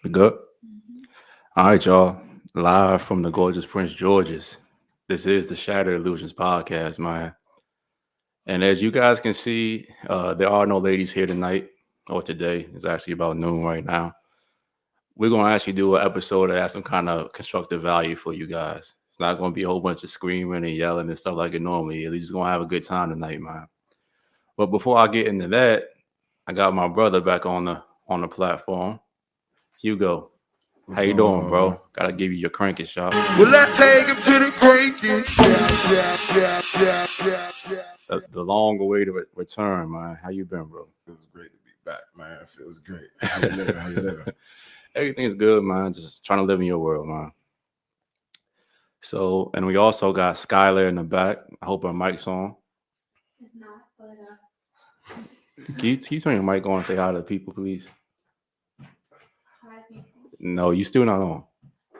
We good? All right, y'all. Live from the gorgeous Prince George's. This is the Shattered Illusionz podcast, man. And as you guys can see, there are no ladies here tonight or today. It's actually about noon right now. We're going to actually do an episode that has some kind of constructive value for you guys. It's not going to be a whole bunch of screaming and yelling and stuff like it normally is. We're just going to have a good time tonight, man. But before I get into that, I got my brother back on the platform. Hugo. What's How you going doing, on, man? bro? Gotta give you your cranking shot. Will I take him to the cranking? Yeah. The long-awaited return, man. How you been, bro? Feels great to be back, man. Feels great. How you living? How you living? Everything's good, man. Just trying to live in your world, man. So, and we also got Skylar in the back. I hope her mic's on. It's not, but Can you turn your mic on and say hi to the people, please? hi people. No, you still not on.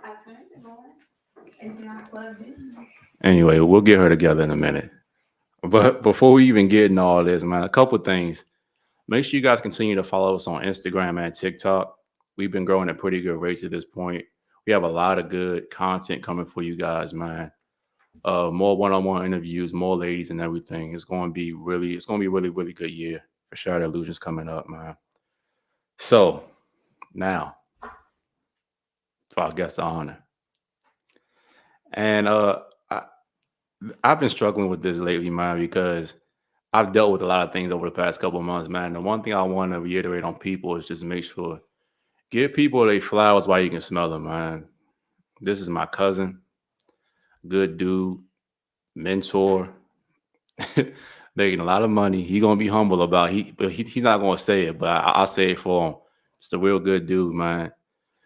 I turned it on. It's not plugged in. Anyway, we'll get her together in a minute. But before we even get into all this, man, a couple things. Make sure you guys continue to follow us on Instagram and TikTok. We've been growing at pretty good rates at this point. We have a lot of good content coming for you guys, man. More one-on-one interviews, more ladies and everything. It's going to be really, really good year for Shattered Illusionz coming up, man. So now, for our guest of honor. And I've been struggling with this lately, man, because I've dealt with a lot of things over the past couple of months, man. The one thing I want to reiterate on people is just make sure, give people their flowers while you can smell them, man. This is my cousin, good dude, mentor, making a lot of money. He gonna be humble about but he's not gonna say it, but I'll say it for him. Just a real good dude, man.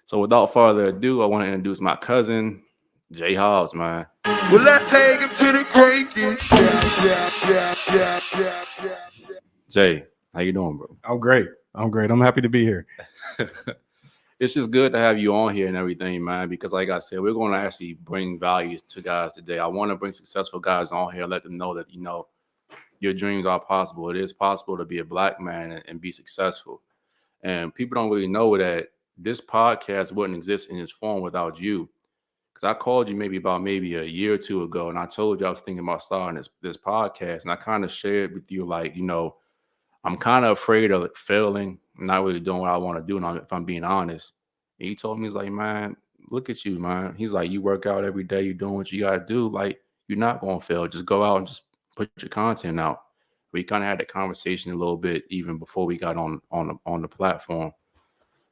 So without further ado, I want to introduce my cousin, Jay Hobbs, man. Will I take him to the cranking? Yeah. Jay, how you doing, bro? I'm great. I'm happy to be here. It's just good to have you on here and everything, man, because like I said, we're going to actually bring value to guys today. I want to bring successful guys on here, let them know that, your dreams are possible. It is possible to be a black man and be successful. And people don't really know that this podcast wouldn't exist in its form without you. Because I called you maybe a year or two ago, and I told you I was thinking about starting this podcast, and I kind of shared with you, like, I'm kind of afraid of failing, not really doing what I want to do, and if I'm being honest. And he told me, he's like, man, look at you, man. He's like, you work out every day, you're doing what you got to do. Like, you're not going to fail. Just go out and just put your content out. We kind of had the conversation a little bit even before we got on the platform.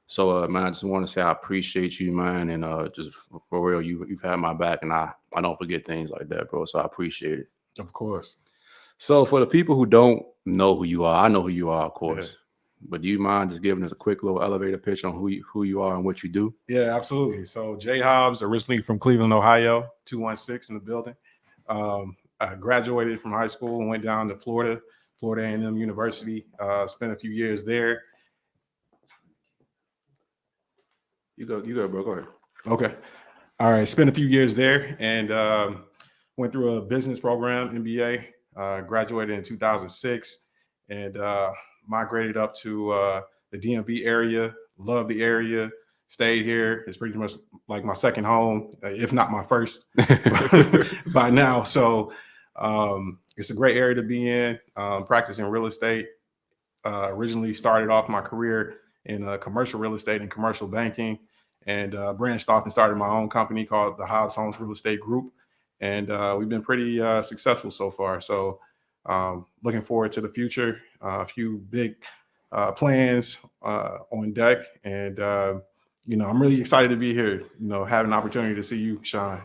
So, man, I just want to say I appreciate you, man, and just for real, you've had my back, and I don't forget things like that, bro. So I appreciate it. Of course. So for the people who don't know who you are, I know who you are, of course. Yeah. But do you mind just giving us a quick little elevator pitch on who you are and what you do? Yeah, absolutely. So Jay Hobbs, originally from Cleveland, Ohio, 216 in the building. I graduated from high school and went down to Florida A&M University. Spent a few years there. You go, bro. Go ahead. Okay. All right. Spent a few years there and went through a business program, MBA. Graduated in 2006 and migrated up to the DMV area. Love the area. Stayed here. It's pretty much like my second home, if not my first by now. So it's a great area to be in. Practicing real estate. Originally started off my career in commercial real estate and commercial banking, and branched off and started my own company called the Hobbs Homes Real Estate Group. And we've been pretty successful so far. So looking forward to the future. A few big plans on deck. And, I'm really excited to be here, having an opportunity to see you shine.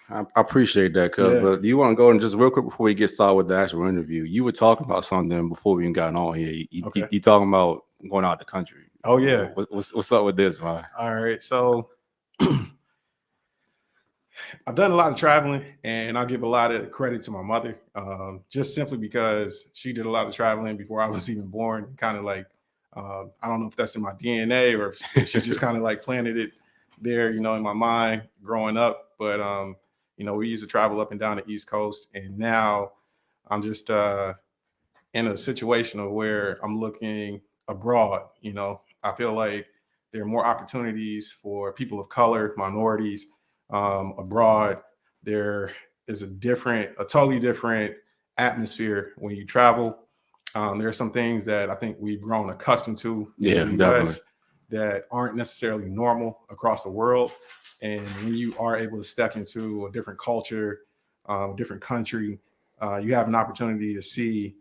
I appreciate that, cuz. Yeah. But do you want to go and just real quick before we get started with the actual interview? You were talking about something before we even got on here. You talking about going out the country. Oh, yeah. What's up with this, man? All right. So I've done a lot of traveling, and I'll give a lot of credit to my mother, just simply because she did a lot of traveling before I was even born. Kind of like, I don't know if that's in my DNA or if she just kind of like planted it there, in my mind growing up. But, we used to travel up and down the East Coast, and now I'm just in a situation of where I'm looking abroad. I feel like there are more opportunities for people of color, minorities abroad. There is a totally different atmosphere when you travel. There are some things that I think we've grown accustomed to in the US that aren't necessarily normal across the world. And when you are able to step into a different culture, different country, you have an opportunity to see,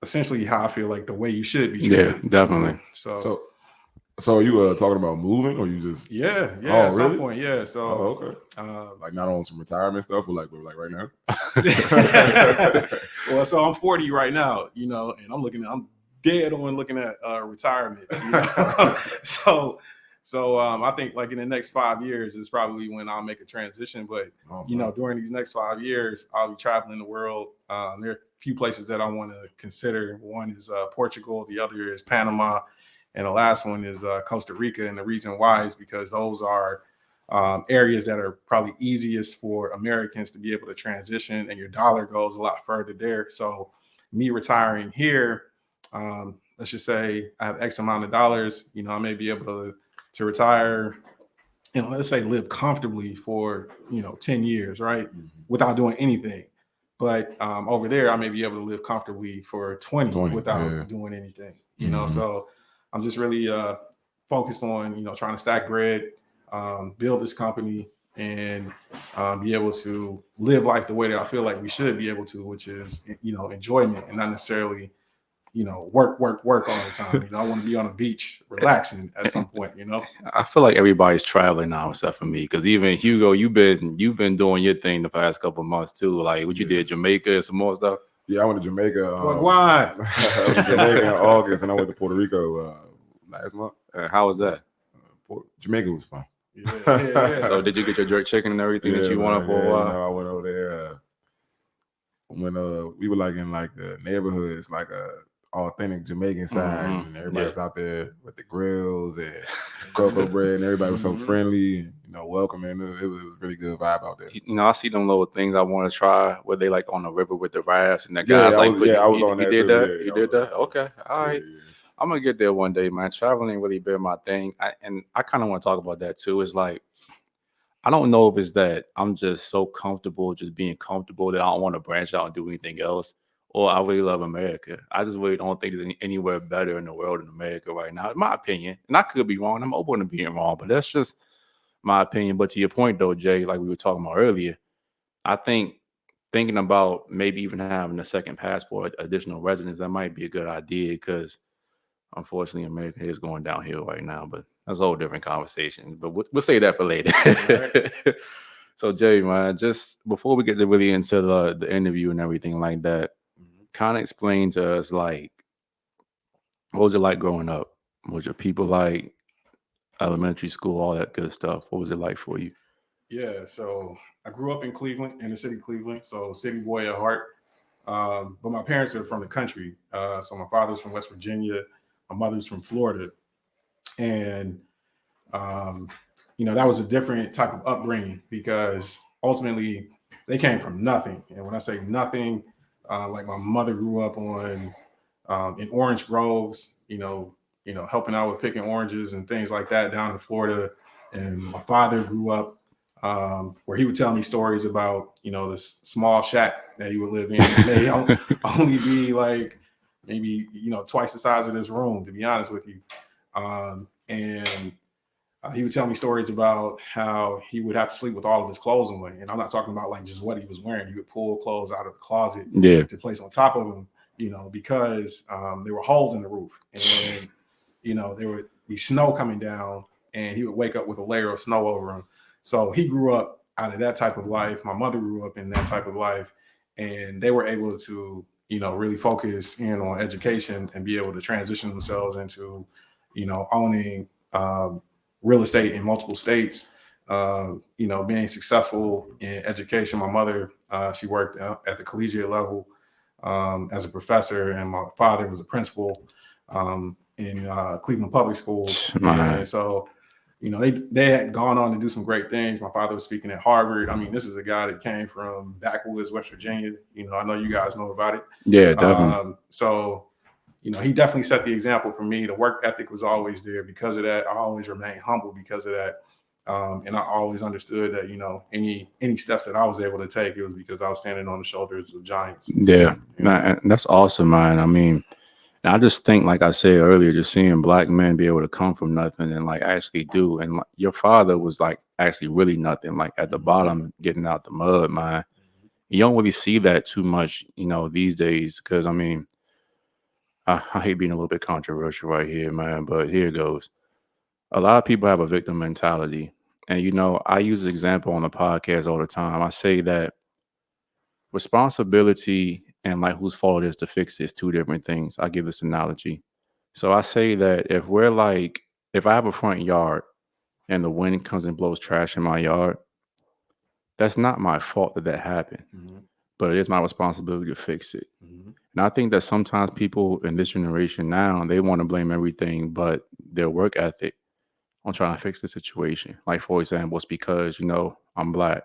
essentially how I feel like the way you should be treated. Yeah, definitely. So you talking about moving, or you just at really? some point, yeah. So okay, like not on some retirement stuff, or like right now. Well, so I'm 40 right now, and I'm dead on looking at retirement. So I think like in the next 5 years is probably when I'll make a transition. But during these next 5 years, I'll be traveling the world. There are a few places that I want to consider. One is Portugal, the other is Panama, and the last one is Costa Rica. And the reason why is because those are areas that are probably easiest for Americans to be able to transition, and your dollar goes a lot further there. So me retiring here, let's just say I have X amount of dollars, I may be able to retire and let's say live comfortably for 10 years, right, without doing anything. But over there I may be able to live comfortably for 20 without doing anything, so I'm just really focused on trying to stack bread, build this company, and be able to live life the way that I feel like we should be able to, which is enjoyment and not necessarily work all the time. I want to be on a beach relaxing at some point. I feel like everybody's traveling now except for me, because even Hugo, you've been doing your thing the past couple of months too. Like what you did, Jamaica and some more stuff. Yeah, I went to Jamaica. Why? I went to Jamaica in August, and I went to Puerto Rico last month. How was that? Jamaica was fun. Yeah. So did you get your jerk chicken and everything that you wanted for a while? I went over there when we were like in like the neighborhoods, like authentic Jamaican side, and everybody was out there with the grills and cocoa bread, and everybody was so friendly and welcoming. It was a really good vibe out there. I see them little things I want to try where they like on the river with the rafts, and the guys I was on that. You did too. that? You did that? Okay, all right. Yeah. I'm gonna get there one day, man. Traveling ain't really been my thing, and I kind of want to talk about that too. It's like I don't know if it's that I'm just so comfortable just being comfortable that I don't want to branch out and do anything else, or I really love America. I just really don't think there's anywhere better in the world than America right now, in my opinion. And I could be wrong. I'm open to being wrong, but that's just my opinion. But to your point, though, Jay, like we were talking about earlier, I think thinking about maybe even having a second passport, additional residence, that might be a good idea, because unfortunately, America is going downhill right now, but that's a whole different conversation. But we'll say that for later. Right. So, Jay, man, just before we get to really into the interview and everything like that, kind of explain to us, like, what was it like growing up? Was your people like elementary school, all that good stuff? What was it like for you? Yeah, so I grew up in Cleveland, inner city Cleveland, so city boy at heart. But my parents are from the country. So my father's from West Virginia. My mother's from Florida, and that was a different type of upbringing, because ultimately they came from nothing. And when I say nothing, like my mother grew up in orange groves, helping out with picking oranges and things like that down in Florida. And my father grew up where he would tell me stories about this small shack that he would live in. It may only be like maybe twice the size of this room, to be honest with you. And he would tell me stories about how he would have to sleep with all of his clothes on. And I'm not talking about like just what he was wearing. He would pull clothes out of the closet to place on top of him, because there were holes in the roof, and there would be snow coming down, and he would wake up with a layer of snow over him. So he grew up out of that type of life. My mother grew up in that type of life, and they were able to really focus in on education and be able to transition themselves into, owning real estate in multiple states, being successful in education. My mother, she worked at the collegiate level as a professor, and my father was a principal in Cleveland Public Schools. And so, they had gone on to do some great things. My father was speaking at Harvard. I mean, this is a guy that came from backwoods West Virginia. I know you guys know about it. Yeah, definitely. So, he definitely set the example for me. The work ethic was always there. Because of that, I always remained humble because of that. And I always understood that, any steps that I was able to take, it was because I was standing on the shoulders of giants. Yeah. And that's awesome, man. I mean, I just think, like I said earlier, just seeing black men be able to come from nothing and like actually do. And like, your father was like actually really nothing, like at the bottom, getting out the mud, man. You don't really see that too much, these days. Because I mean, I hate being a little bit controversial right here, man, but here it goes. A lot of people have a victim mentality. And, I use this example on the podcast all the time. I say that responsibility and like whose fault it is to fix it is two different things. I give this analogy. So I say that if I have a front yard and the wind comes and blows trash in my yard, that's not my fault that happened, but it is my responsibility to fix it. And I think that sometimes people in this generation now, they want to blame everything but their work ethic on trying to fix the situation. Like, for example, it's because, I'm black.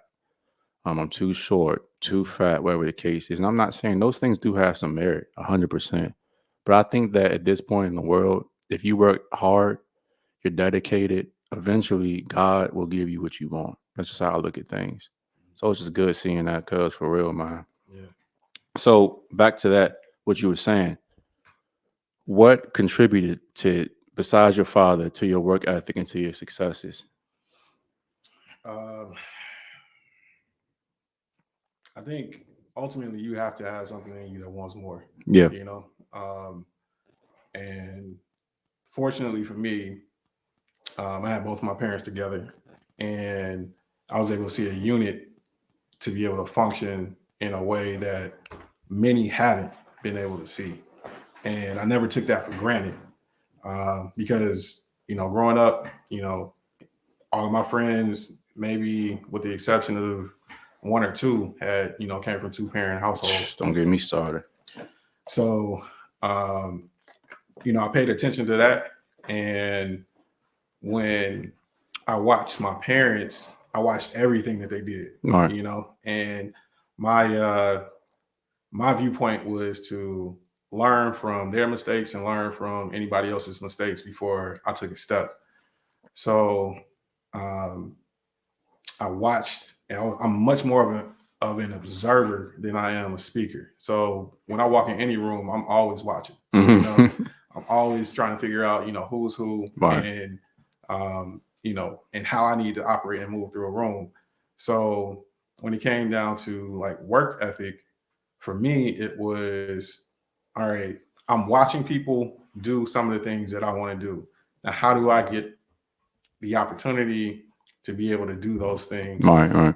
I'm too short, too fat, whatever the case is. And I'm not saying those things do have some merit, 100%. But I think that at this point in the world, if you work hard, you're dedicated, eventually God will give you what you want. That's just how I look at things. So it's just good seeing that, cuz, for real, man. Yeah. So back to that, what you were saying. What contributed to, besides your father, to your work ethic and to your successes? I think ultimately you have to have something in you that wants more. Yeah. And fortunately for me, I had both my parents together, and I was able to see a unit to be able to function in a way that many haven't been able to see. And I never took that for granted, because, growing up, all of my friends, maybe with the exception of one or two, had, came from 2-parent households. Don't get me started. So, I paid attention to that. And when I watched my parents, I watched everything that they did, Right. And my viewpoint was to learn from their mistakes and learn from anybody else's mistakes before I took a step. So I watched, and I'm much more of an observer than I am a speaker. So when I walk in any room, I'm always watching. I'm always trying to figure out, who's who, right. and and how I need to operate and move through a room. So when it came down to like work ethic, for me, it was, all right, I'm watching people do some of the things that I want to do. Now, how do I get the opportunity to be able to do those things? Right.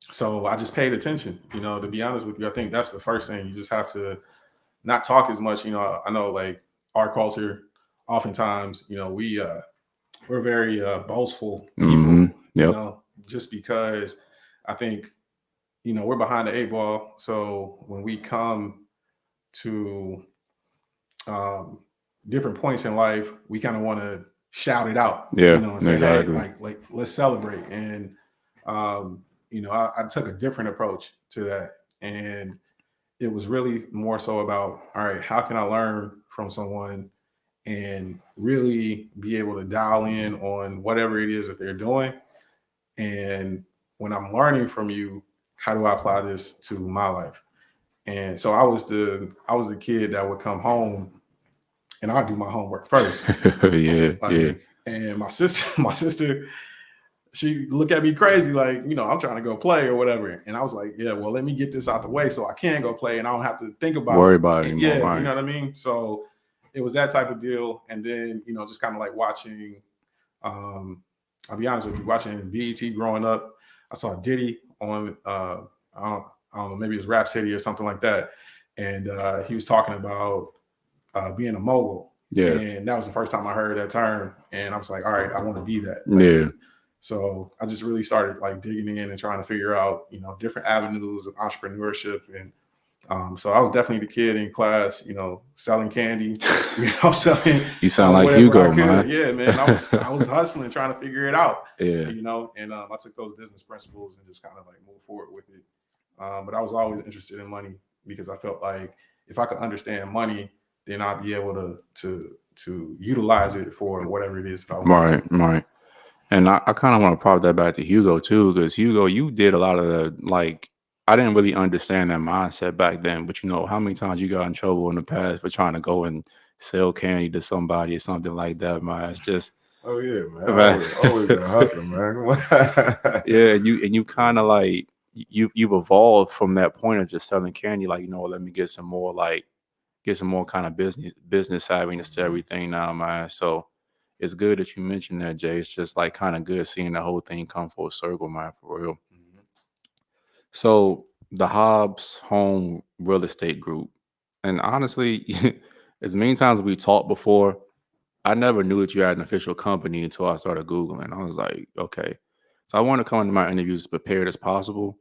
So I just paid attention, to be honest with you. I think that's the first thing. You just have to not talk as much. I know like our culture, oftentimes, we're very boastful people, Yep. Just because I think, we're behind the 8 ball. So when we come to different points in life, we kind of want to shout it out, and say, exactly. hey, like let's celebrate. And I took a different approach to that, and it was really more so about, all right, how can I learn from someone and really be able to dial in on whatever it is that they're doing. And when I'm learning from you, how do I apply this to my life? And so I was the kid that would come home and I'd do my homework first. yeah. And my sister, she looked at me crazy, like, I'm trying to go play or whatever. And I was like, yeah, well, let me get this out the way so I can go play and I don't have to think about worry about it anymore. Yeah, right. You know what I mean? So it was that type of deal. And then, just kind of like watching, I'll be honest with you, watching BET growing up, I saw Diddy on, I don't know, maybe it was Rap City or something like that. And he was talking about being a mogul. Yeah. And that was the first time I heard that term. And I was like, all right, I want to be that. Yeah. So I just really started like digging in and trying to figure out, different avenues of entrepreneurship. And so I was definitely the kid in class, selling candy, selling. You sound like Hugo, man. Yeah, man. I was hustling, trying to figure it out. Yeah. And I took those business principles and just kind of like moved forward with it. But I was always interested in money because I felt like if I could understand money, then I'll be able to utilize it for whatever it is that I want Right. And I kind of want to prop that back to Hugo too, because Hugo, you did a lot of the like. I didn't really understand that mindset back then, but you know how many times you got in trouble in the past for trying to go and sell candy to somebody or something like that, man. It's just Oh yeah, man. Man. Always been a hustler, man. yeah, and you kind of like you've evolved from that point of just selling candy, like, you know, let me get some more kind of business savviness to everything now, man. So it's good that you mentioned that, Jay. It's just like kind of good seeing the whole thing come full circle, man, for real. So the Hobbs Home Real Estate Group, and honestly, as many times we talked before, I never knew that you had an official company until I started Googling. I was like, okay. So I want to come into my interviews as prepared as possible.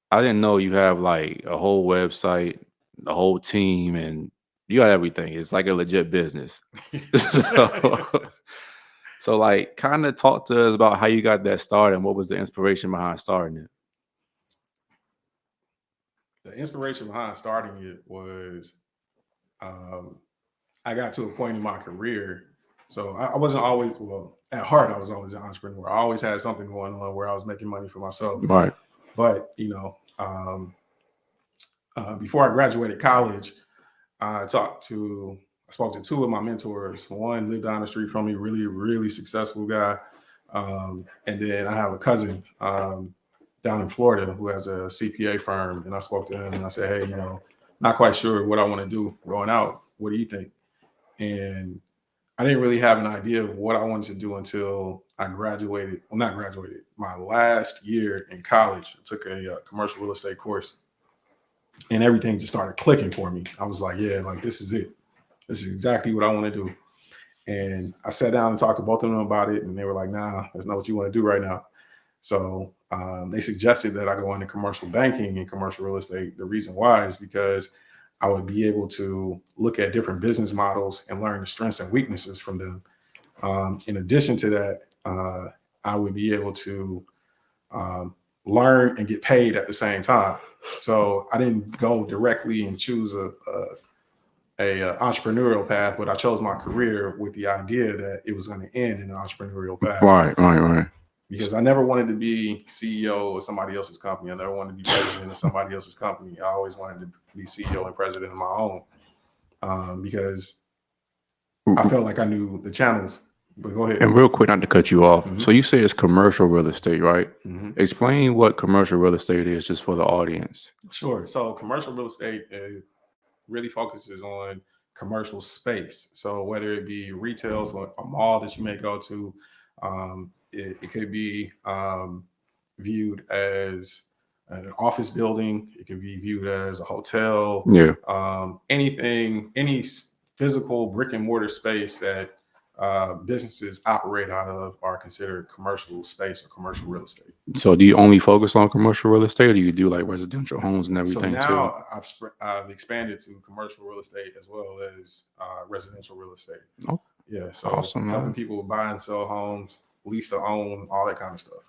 I didn't know you have like a whole website, the whole team, and you got everything. It's like a legit business. so like kind of talk to us about how you got that started and what was the inspiration behind starting it. The inspiration behind starting it was I got to a point in my career. So I wasn't always, well, at heart, I was always an entrepreneur. I always had something going on where I was making money for myself. Right. But, before I graduated college, I spoke to two of my mentors. One lived down the street from me, really, really successful guy. And then I have a cousin down in Florida who has a CPA firm. And I spoke to him and I said, hey, not quite sure what I want to do going out. What do you think? And I didn't really have an idea of what I wanted to do until I graduated. Well, not graduated. My last year in college, I took a commercial real estate course, and everything just started clicking for me. I was like, yeah, like this is it. This is exactly what I want to do. And I sat down and talked to both of them about it, and they were like, nah, that's not what you want to do right now. So they suggested that I go into commercial banking and commercial real estate. The reason why is because I would be able to look at different business models and learn the strengths and weaknesses from them. In addition to that, I would be able to learn and get paid at the same time. So I didn't go directly and choose a entrepreneurial path, but I chose my career with the idea that it was going to end in an entrepreneurial path. Right. Because I never wanted to be CEO of somebody else's company. I never wanted to be president of somebody else's company. I always wanted to be CEO and president of my own, because I felt like I knew the channels. But go ahead. And real quick, not to cut you off. So you say it's commercial real estate, right? Explain what commercial real estate is just for the audience. Sure. So commercial real estate really focuses on commercial space. So whether it be retail, so a mall that you may go to, it could be viewed as an office building. It could be viewed as a hotel. Yeah. Any physical brick and mortar space that businesses operate out of are considered commercial space or commercial real estate. So do you only focus on commercial real estate, or do you do like residential homes and everything so now too? I've expanded to commercial real estate as well as residential real estate. Oh, yeah. So awesome, man. Helping people buy and sell homes, lease to own, all that kind of stuff.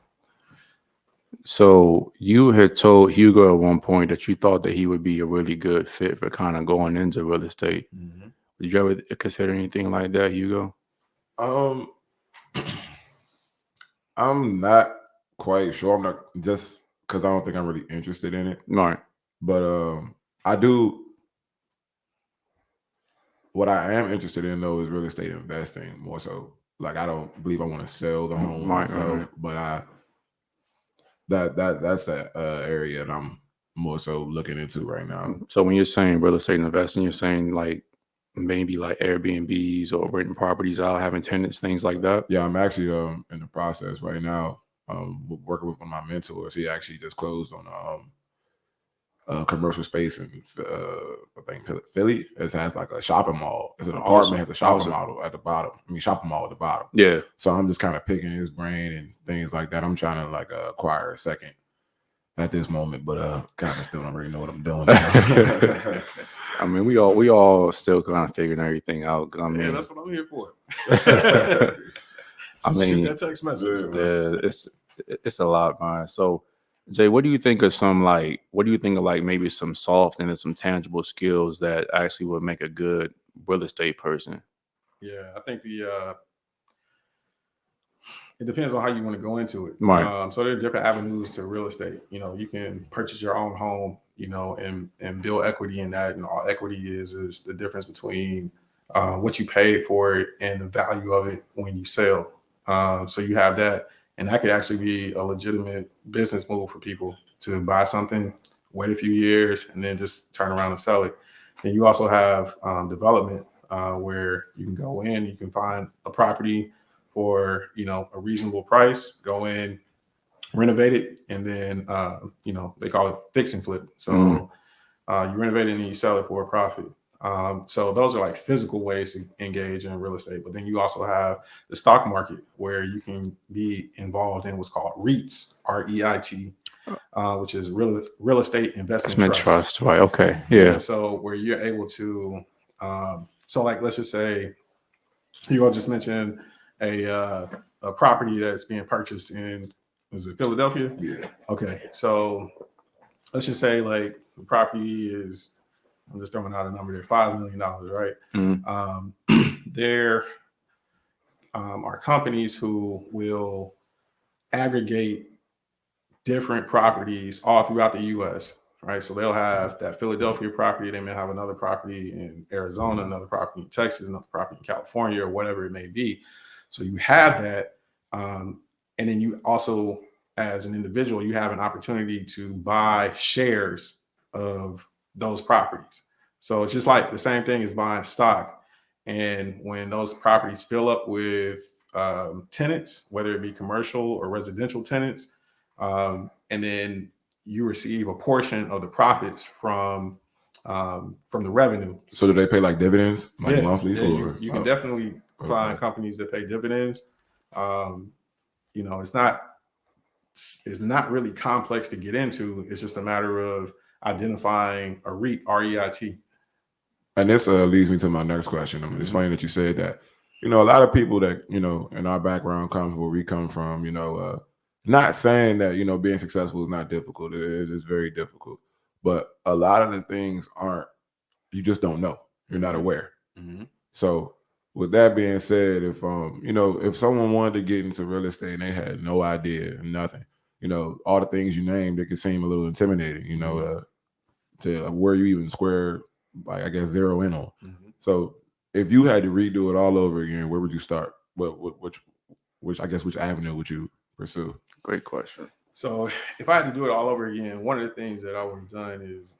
So you had told Hugo at one point that you thought that he would be a really good fit for kind of going into real estate. Did you ever consider anything like that, Hugo? I'm not quite sure. I'm not, just because I don't think I'm really interested in it. Right. But I do. What I am interested in though is real estate investing more so. Like I don't believe I want to sell the home myself, but that's that area that I'm more so looking into right now. So when you're saying real estate investing, you're saying like maybe like Airbnbs or renting properties out, having tenants, things like that? Yeah, I'm actually in the process right now. Working with one of my mentors. He actually just closed on a commercial space in I think Philly. It has like a shopping mall. It's an apartment, has a shopping mall at the bottom. Shopping mall at the bottom. Yeah. So I'm just kind of picking his brain and things like that. I'm trying to like acquire a second at this moment, but kind of still don't really know what I'm doing. I mean, we all still kind of figuring everything out. Because I mean, yeah, that's what I'm here for. I mean, shoot that text message. It's a lot, man. So, Jay, what do you think of maybe some soft and then some tangible skills that actually would make a good real estate person? Yeah, I think it depends on how you want to go into it. Right. So there are different avenues to real estate. You can purchase your own home, and build equity in that. And all equity is the difference between what you paid for it and the value of it when you sell. So you have that, and that could actually be a legitimate business move for people to buy something, wait a few years, and then just turn around and sell it. Then you also have development, where you can go in, you can find a property for a reasonable price, go in, renovate it, and then they call it fix and flip. So you renovate it and then you sell it for a profit. So those are like physical ways to engage in real estate. But then you also have the stock market, where you can be involved in what's called REITs, REIT, which is real estate investment trust. Right. Okay. Yeah. So where you're able to, so like, let's just say you all just mentioned a property that's being purchased in, is it Philadelphia? Yeah. Okay. So let's just say like the property is, I'm just throwing out a number there, $5 million, right? There are companies who will aggregate different properties all throughout the U.S., right? So they'll have that Philadelphia property. They may have another property in Arizona, another property in Texas, another property in California, or whatever it may be. So you have that. And then you also, as an individual, you have an opportunity to buy shares of those properties. So it's just like the same thing as buying stock. And when those properties fill up with tenants, whether it be commercial or residential tenants, and then you receive a portion of the profits from the revenue. So do they pay like dividends, like monthly? Yeah, Or you can definitely find companies that pay dividends. It's not really complex to get into. It's just a matter of identifying a REIT, REIT. And this leads me to my next question. It's funny that you said that. A lot of people that in our background comes where we come from. Not saying that being successful is not difficult. It is very difficult, but a lot of the things aren't. You just don't know. You're not aware. So, with that being said, if someone wanted to get into real estate and they had no idea, nothing, all the things you named, it could seem a little intimidating. To where you even square, like, I guess, zero in on. So if you had to redo it all over again, where would you start? Which avenue would you pursue? Great question. So if I had to do it all over again, one of the things that I would have done is,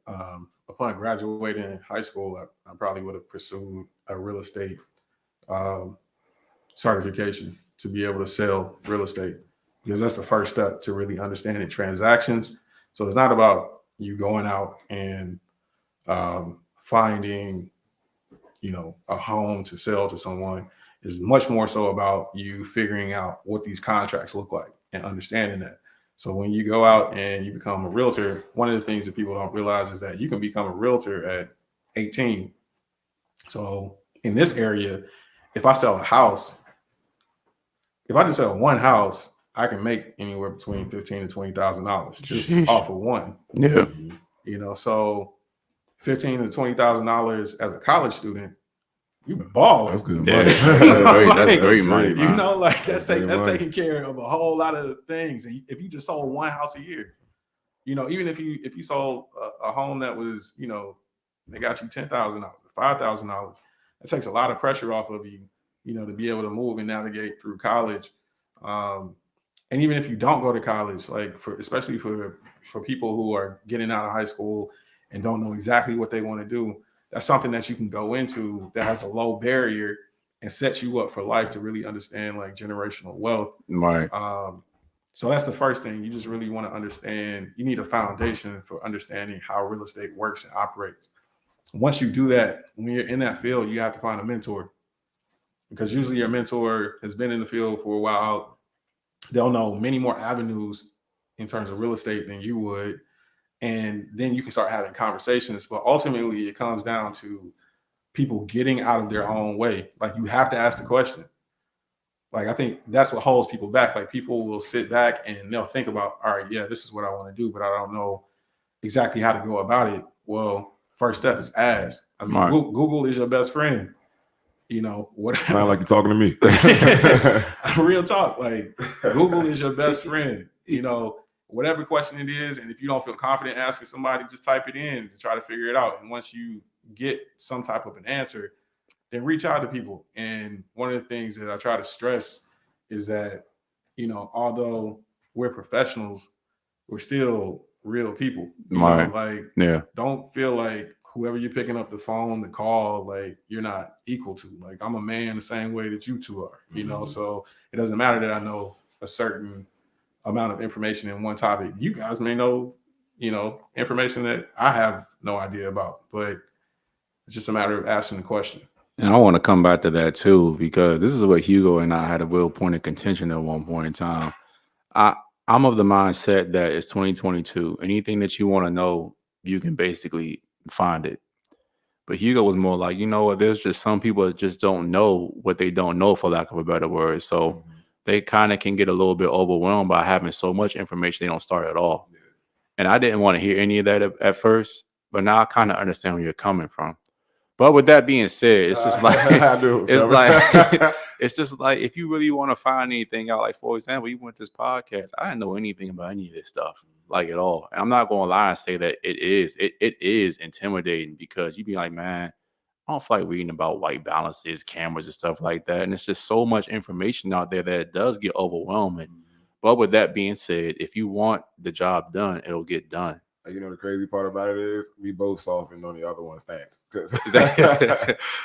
upon graduating high school, I probably would have pursued a real estate certification to be able to sell real estate, because that's the first step to really understanding transactions. So it's not about you going out and finding, a home to sell to someone. It's much more so about you figuring out what these contracts look like and understanding that. So when you go out and you become a realtor, one of the things that people don't realize is that you can become a realtor at 18. So in this area, if I sell a house, if I just sell one house, I can make anywhere between $15,000 to $20,000 just off of one. Yeah. So $15,000 to $20,000 as a college student, you balling. That's good. Yeah. Money. That's great money, man. That's taking care of a whole lot of things. And if you just sold one house a year, even if you sold a home that was, they got you $10,000, $5,000, it takes a lot of pressure off of you, to be able to move and navigate through college. And even if you don't go to college, like especially for people who are getting out of high school and don't know exactly what they want to do, that's something that you can go into that has a low barrier and sets you up for life to really understand like generational wealth. Right. So that's the first thing. You just really want to understand. You need a foundation for understanding how real estate works and operates. Once you do that, when you're in that field, you have to find a mentor, because usually your mentor has been in the field for a while. They'll know many more avenues in terms of real estate than you would. And then you can start having conversations. But ultimately, it comes down to people getting out of their own way. Like, you have to ask the question. Like, I think that's what holds people back. Like, people will sit back and they'll think about, all right, yeah, this is what I want to do, but I don't know exactly how to go about it. Well, first step is ask. I mean, Right. Google is your best friend. You know, what Sound like you're talking to me. real talk. Like Google is your best friend. You know, whatever question it is, and if you don't feel confident asking somebody, just type it in to try to figure it out. And once you get some type of an answer, then reach out to people. And one of the things that I try to stress is that, you know, although we're professionals, we're still real people. You Right. know, like Yeah. don't feel like whoever you're picking up the phone to call, like you're not equal to. Like I'm a man the same way that you two are, you know. So it doesn't matter that I know a certain amount of information in one topic. You guys may know, you know, information that I have no idea about, but it's just a matter of asking the question. And I want to come back to that too, because this is what Hugo and I had a real point of contention at one point in time. I'm of the mindset that it's 2022. Anything that you want to know, you can basically find it. But Hugo was more like, you know what, there's just some people that just don't know what they don't know, for lack of a better word. So they kind of can get a little bit overwhelmed by having so much information they don't start at all. Yeah. And I didn't want to hear any of that at first, but now I kind of understand where you're coming from. But with that being said, it's just like I do. it's like it's just like if you really want to find anything out, like for example, you went to this podcast. I didn't know anything about any of this stuff, like at all. And I'm not gonna lie and say that it is intimidating, because you be like, man, I don't feel like reading about white balances, cameras, and stuff like that. And it's just so much information out there that it does get overwhelming. But with that being said, if you want the job done, it'll get done. You know, the crazy part about it is we both softened on the other one's stance.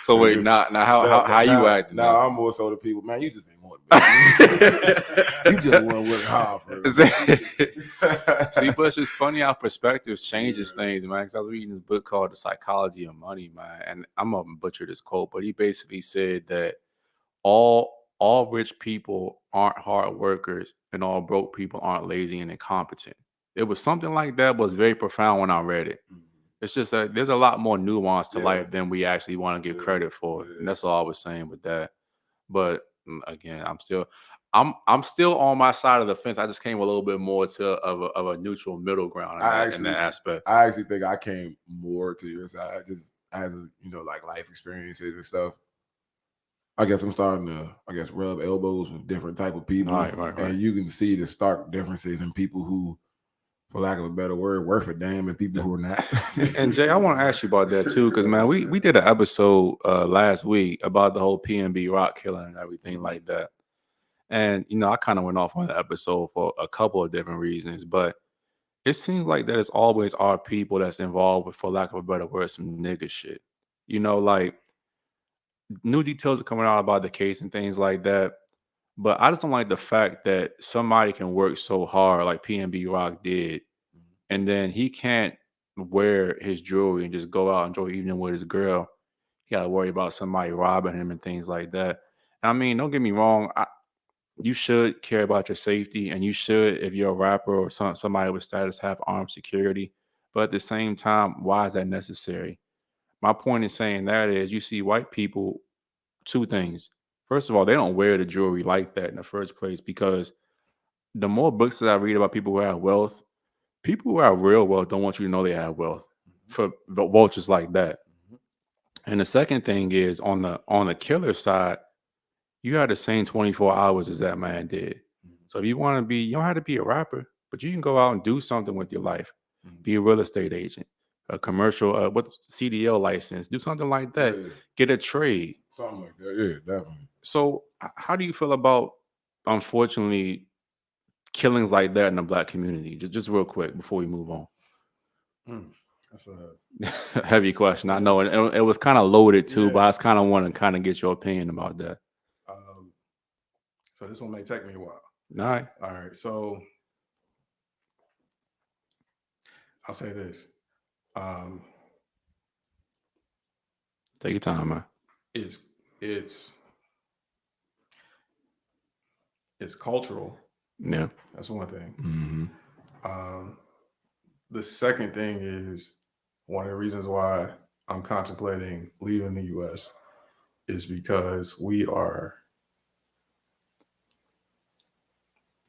So wait, now how you acting? Now I'm more so the people, man, you just ain't want it. You just want to work hard for it. See, but it's just funny how perspectives changes things, man. Because I was reading this book called The Psychology of Money, man. And I'm gonna butcher this quote, but he basically said that all rich people aren't hard workers and all broke people aren't lazy and incompetent. It was something like that, but it's very profound when I read it. It's just that there's a lot more nuance to life than we actually want to give credit for. And that's all I was saying with that. But again, I'm still on my side of the fence. I just came a little bit more of a neutral middle ground in that aspect. I actually think I came more to your side just as a, you know, like life experiences and stuff. I guess I'm starting to, rub elbows with different type of people. Right. And you can see the stark differences in people who, for lack of a better word, worth a damn, and people who are not. And Jay, I want to ask you about that too, because man, we did an episode last week about the whole PNB Rock killing and everything like that. And you know, I kind of went off on the episode for a couple of different reasons, but it seems like that it's always our people that's involved with, for lack of a better word, some nigga shit. You know, like new details are coming out about the case and things like that. But I just don't like the fact that somebody can work so hard like PNB Rock did, and then he can't wear his jewelry and just go out and enjoy evening with his girl. He got to worry about somebody robbing him and things like that. And I mean, don't get me wrong. You should care about your safety, and you should, if you're a rapper or somebody with status, have armed security. But at the same time, why is that necessary? My point in saying that is, you see white people, two things. First of all, they don't wear the jewelry like that in the first place, because the more books that I read about people who have wealth, people who have real wealth don't want you to know they have wealth for vultures like that. And the second thing is, on the killer side, you had the same 24 hours as that man did. So if you want to be, you don't have to be a rapper, but you can go out and do something with your life. Be a real estate agent, a commercial, what CDL license, do something like that. Yeah. Get a trade. Something like that. Yeah, definitely. So how do you feel about, unfortunately, killings like that in the Black community? Just real quick before we move on. That's a heavy question. I know it was kind of loaded too, but I just kind of want to kind of get your opinion about that. So this one may take me a while. All right. So I'll say this. Take your time, man. It's cultural. Yeah. That's one thing. The second thing is, one of the reasons why I'm contemplating leaving the U.S. is because we are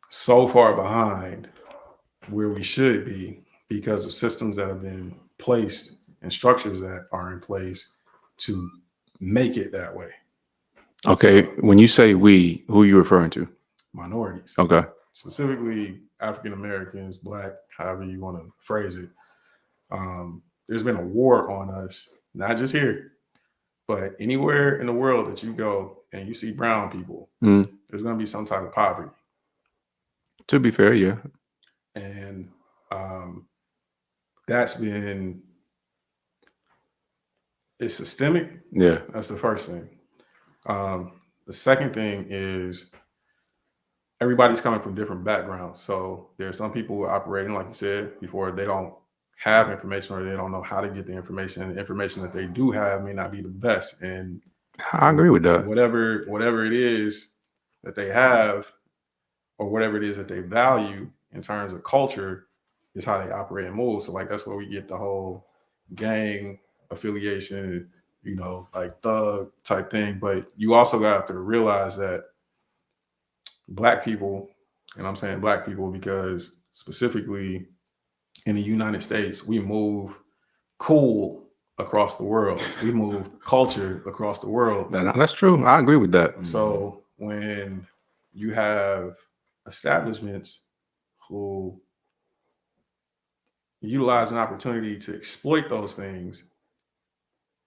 so far behind where we should be because of systems that have been placed and structures that are in place to make it that way. Okay. So, When you say we, who are you referring to? minorities, Okay. specifically African Americans, Black, however you want to phrase it. There's been a war on us, not just here, but anywhere in the world that you go and you see brown people, there's going to be some type of poverty. To be fair, yeah. And that's been, it's systemic. Yeah. That's the first thing. The second thing is everybody's coming from different backgrounds. So there's some people who are operating, like you said before, they don't have information or they don't know how to get the information. And the information that they do have may not be the best. And I agree with that. whatever it is that they have or whatever it is that they value in terms of culture is how they operate and move. So like, that's where we get the whole gang affiliation, you know, like thug type thing. But you also got to realize that Black people, and I'm saying Black people because specifically in the United States, we move cool across the world. We move culture across the world. That's true. I agree with that. So when you have establishments who utilize an opportunity to exploit those things,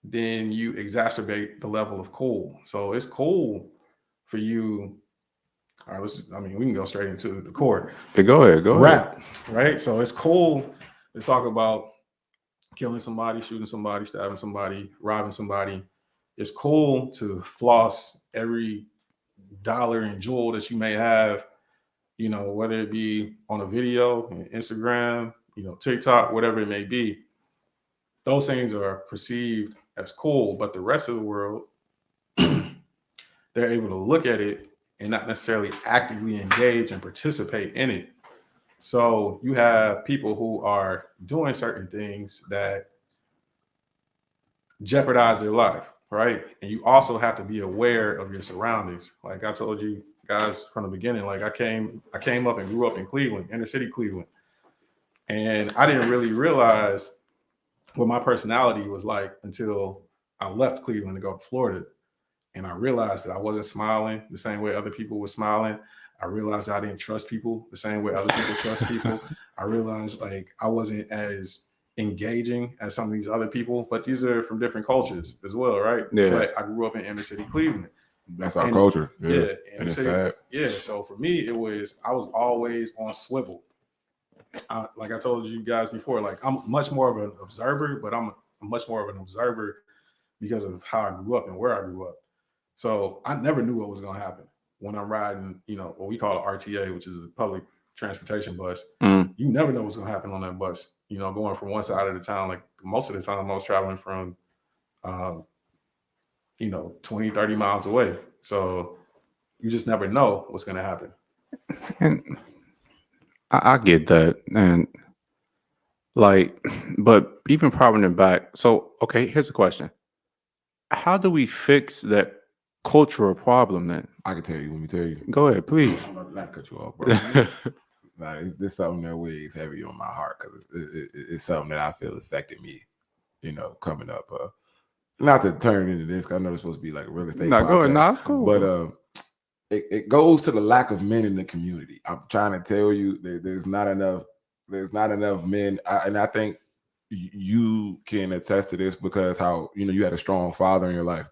then you exacerbate the level of cool. So it's cool for you. All right, we can go straight into the court. Go ahead. Rap, right? So it's cool to talk about killing somebody, shooting somebody, stabbing somebody, robbing somebody. It's cool to floss every dollar and jewel that you may have, you know, whether it be on a video, Instagram, you know, TikTok, whatever it may be. Those things are perceived as cool, but the rest of the world, they're able to look at it and not necessarily actively engage and participate in it. So you have people who are doing certain things that jeopardize their life, right? And you also have to be aware of your surroundings. Like I told you guys from the beginning, like I came up and grew up in Cleveland, inner city Cleveland. And I didn't really realize what my personality was like until I left Cleveland to go to Florida. And I realized that I wasn't smiling the same way other people were smiling. I realized I didn't trust people the same way other people trust people. I realized like I wasn't as engaging as some of these other people, but these are from different cultures as well, right? Yeah. But I grew up in inner city Cleveland. That's our culture. Yeah. And it's sad. Yeah. So for me, I was always on swivel. Like I told you guys before, like I'm much more of an observer, but I'm much more of an observer because of how I grew up and where I grew up. So I never knew what was going to happen when I'm riding, you know, what we call an RTA, which is a public transportation bus. You never know what's going to happen on that bus, you know, going from one side of the town. Like most of the time I was traveling from, 20, 30 miles away. So you just never know what's going to happen. And I get that. And like, but even probably back. So, okay, here's a question. How do we fix that cultural problem then? I can tell you. Let me tell you. Go ahead, please. I'm not cut you off, bro. Nah, this something that weighs heavy on my heart because it's something that I feel affected me, you know, coming up. Not to turn into this, because I know it's supposed to be like a real estate. No, go ahead. No, it's cool. But it goes to the lack of men in the community. I'm trying to tell you that there's not enough men, and I think you can attest to this because how you had a strong father in your life,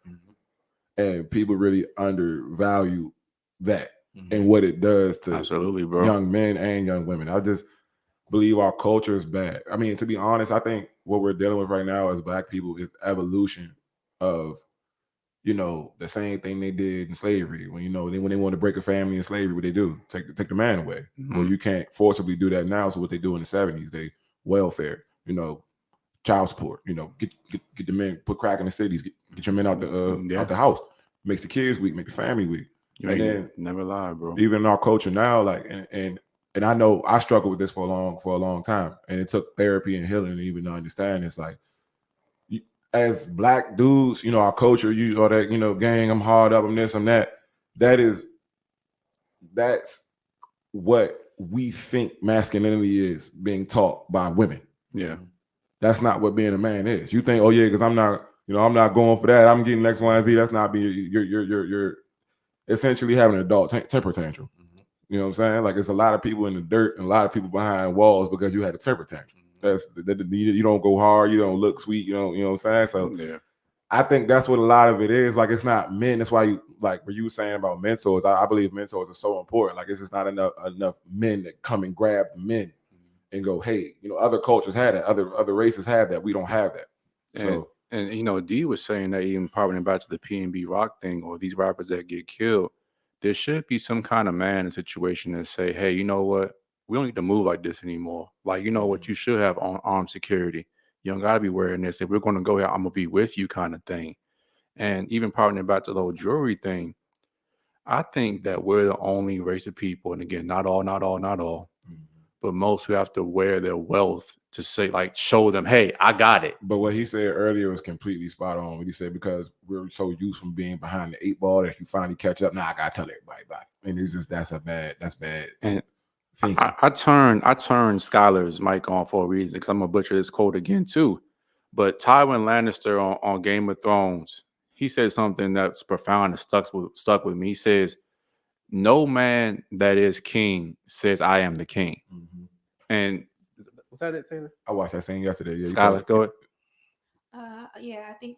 and people really undervalue that. And what it does to absolutely, bro, young men and young women. I just believe our culture is bad. I mean, to be honest, I think what we're dealing with right now as Black people is evolution of, the same thing they did in slavery. When when they want to break a family in slavery, what they do? Take the man away. Well, you can't forcibly do that now. So what they do in the 70s, they welfare, child support. Get the men, put crack in the cities, get your men out the house. Makes the kids weak, make the family weak. And then never lie, bro. Even in our culture now, like and I know I struggled with this for a long time, and it took therapy and healing to even understand. It's like as Black dudes, our culture, all that, gang, I'm hard up, I'm this, I'm that. That's what we think masculinity is being taught by women. Yeah. That's not what being a man is. You think, oh yeah, because I'm not going for that. I'm getting X, Y, and Z. That's not being. You're essentially having an adult temper tantrum. You know what I'm saying? Like, it's a lot of people in the dirt and a lot of people behind walls because you had a temper tantrum. You don't go hard. You don't look sweet. You know what I'm saying? So Yeah. I think that's what a lot of it is. Like, it's not men. That's why you, like what you were saying about mentors. I believe mentors are so important. Like, it's just not enough men that come and grab the men and go, hey, other cultures had that, other races have that. We don't have that. And D was saying that, even probably back to the PNB Rock thing, or these rappers that get killed, there should be some kind of man in a situation that say, hey, you know what? We don't need to move like this anymore. Like, you know what? You should have armed security. You don't got to be wearing this. If we're going to go here, I'm going to be with you, kind of thing. And even partnering back to the whole jewelry thing, I think that we're the only race of people, and again, not all, but most who have to wear their wealth to say, like, show them, hey, I got it. But what he said earlier was completely spot on. What he said, because we're so used from being behind the 8 ball that if you finally catch up, now I gotta tell everybody about it. And it's just that's bad. And thinking. I turned Skylar's mic on for a reason, because I'm gonna butcher this quote again too. But Tywin Lannister on Game of Thrones, he said something that's profound and stuck with me. He says, "No man that is king says I am the king." And was that it, Taylor? I watched that scene yesterday. Yeah, Skylar, go ahead. Yeah, I think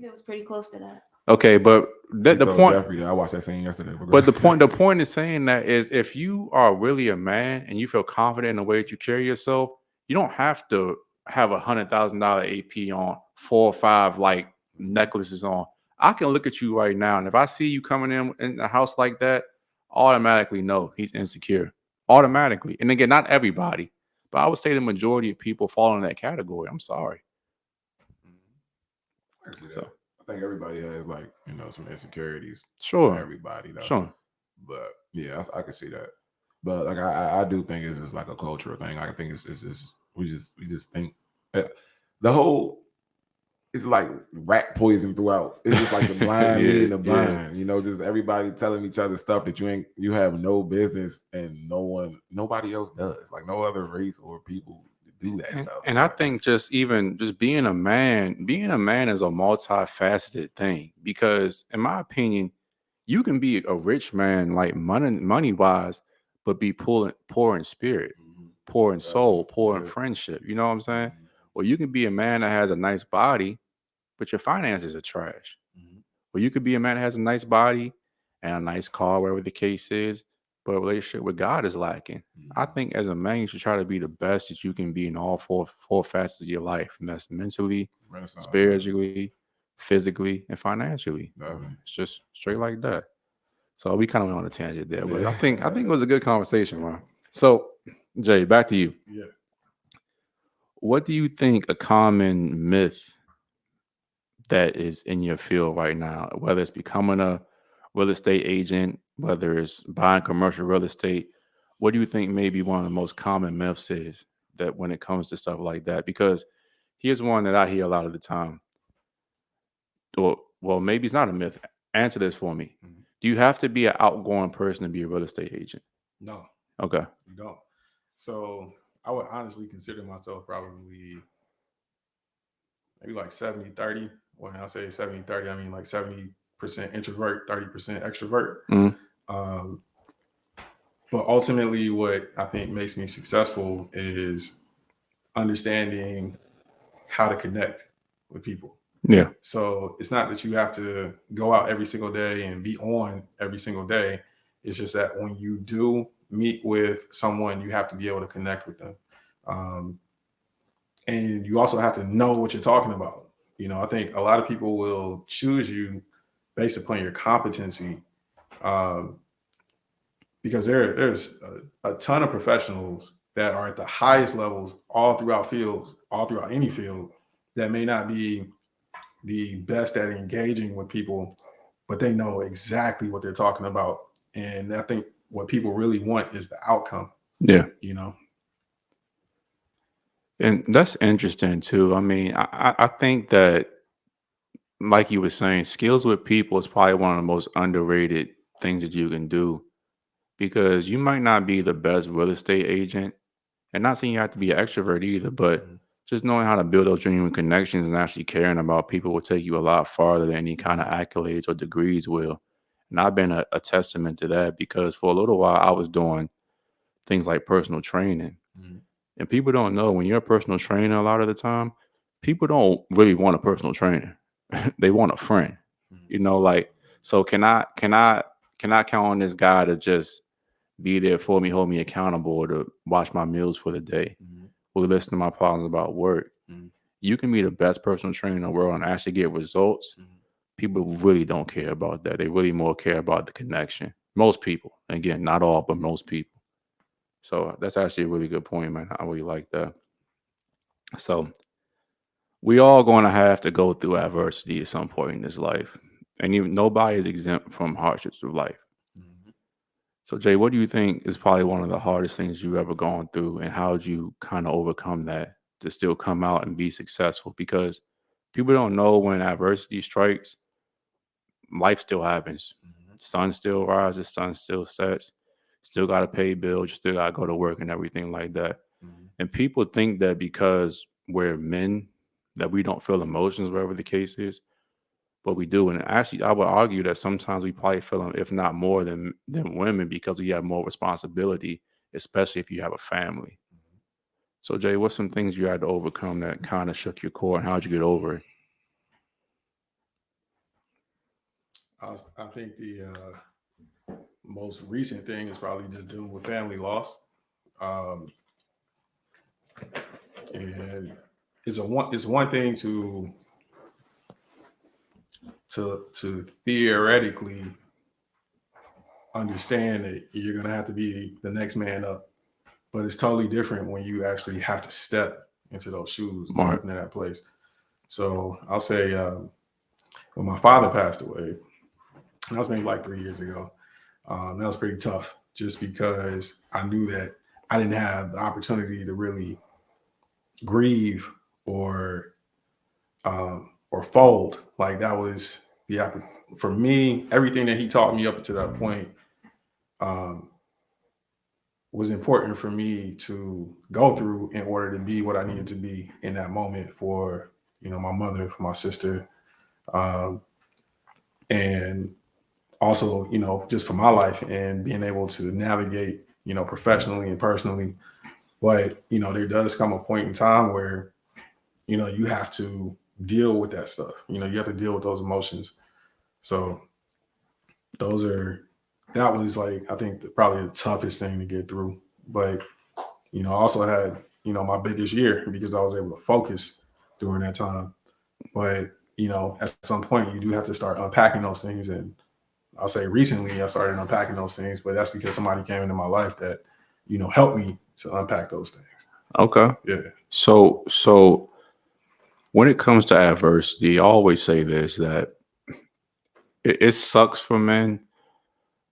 it was pretty close to that. Okay, but the point. Jeffrey, I watched that scene yesterday. But the point is saying that is, if you are really a man and you feel confident in the way that you carry yourself, you don't have to have $100,000 AP on, 4 or 5 like necklaces on. I can look at you right now, and if I see you coming in a house like that, automatically know he's insecure. Automatically. And again, not everybody, but I would say the majority of people fall in that category. I'm sorry. So I think everybody has, like, some insecurities. Sure. Everybody, though. Sure. But yeah, I can see that. But like, I do think it's just like a cultural thing. I think it's just we just think the whole, it's like rat poison throughout. It's just like the blind leading the blind. Just everybody telling each other stuff that you have no business, and nobody else does. Like, no other race or people do that stuff. And I think just being a man is a multifaceted thing, because in my opinion, you can be a rich man, like money wise, but be poor in spirit, poor in soul, poor in friendship. You know what I'm saying? Or you can be a man that has a nice body, but your finances are trash. Or you could be a man that has a nice body and a nice car, wherever the case is, but a relationship with God is lacking. I think as a man, you should try to be the best that you can be in all four facets of your life, and that's mentally, spiritually, physically, and financially. It's just straight like that. So we kind of went on a tangent there, but I think it was a good conversation, man. So, Jay, back to you. Yeah. What do you think a common myth that is in your field right now, whether it's becoming a real estate agent, whether it's buying commercial real estate? What do you think maybe one of the most common myths is that when it comes to stuff like that? Because here's one that I hear a lot of the time. Well, maybe it's not a myth. Answer this for me. Do you have to be an outgoing person to be a real estate agent? No. Okay. You don't. So I would honestly consider myself probably maybe like 70-30. When I say 70-30, I mean like 70% introvert, 30% extrovert. But ultimately, what I think makes me successful is understanding how to connect with people. Yeah. So it's not that you have to go out every single day and be on every single day. It's just that when you do meet with someone, you have to be able to connect with them. And you also have to know what you're talking about. I think a lot of people will choose you based upon your competency, because there's a ton of professionals that are at the highest levels all throughout any field, that may not be the best at engaging with people, but they know exactly what they're talking about. And I think what people really want is the outcome. Yeah. And that's interesting too. I mean, I think that, like you were saying, skills with people is probably one of the most underrated things that you can do, because you might not be the best real estate agent, and not saying you have to be an extrovert either, but just knowing how to build those genuine connections and actually caring about people will take you a lot farther than any kind of accolades or degrees will. And I've been a testament to that because for a little while I was doing things like personal training. Mhm. And people don't know when you're a personal trainer, a lot of the time, people don't really want a personal trainer. They want a friend. Mhm. Like, so can I count on this guy to just be there for me, hold me accountable, or to watch my meals for the day, Mhm. or listen to my problems about work? Mhm. You can be the best personal trainer in the world and actually get results. Mhm. People really don't care about that. They really more care about the connection. Most people, again, not all, but most people. So that's actually a really good point, man. I really like that. So we all going to have to go through adversity at some point in this life, and even nobody is exempt from hardships of life. Mhm. So Jay, what do you think is probably one of the hardest things you've ever gone through, and how did you kind of overcome that to still come out and be successful? Because people don't know when adversity strikes, life still happens. Mhm. Sun still rises, sun still sets. Still got to pay bills. You still got to go to work and everything like that. Mhm. And people think that because we're men, that we don't feel emotions, whatever the case is, but we do. And actually, I would argue that sometimes we probably feel them, if not more than women, because we have more responsibility, especially if you have a family. So, Jay, what's some things you had to overcome that kind of shook your core, and how'd you get over it? I think the most recent thing is probably just dealing with family loss. Um, and it's one thing to theoretically understand that you're gonna have to be the next man up, but it's totally different when you actually have to step into those shoes, and Right. step into that place. So I'll say when my father passed away, that was maybe like 3 years ago. That was pretty tough, just because I knew that I didn't have the opportunity to really grieve or fold. Like that was for me. Everything that he taught me up to that point um, was important for me to go through in order to be what I needed to be in that moment for my mother, for my sister, um, and also just for my life and being able to navigate professionally and personally. But there does come a point in time where you have to deal with that stuff. You have to deal with those emotions. So those are that was like I think probably the toughest thing to get through. But I also had my biggest year because I was able to focus during that time. But at some point you do have to start unpacking those things. And I'll say recently I started unpacking those things, but that's because somebody came into my life that helped me to unpack those things. Okay. Yeah. So when it comes to adversity, I always say this, that it sucks for men,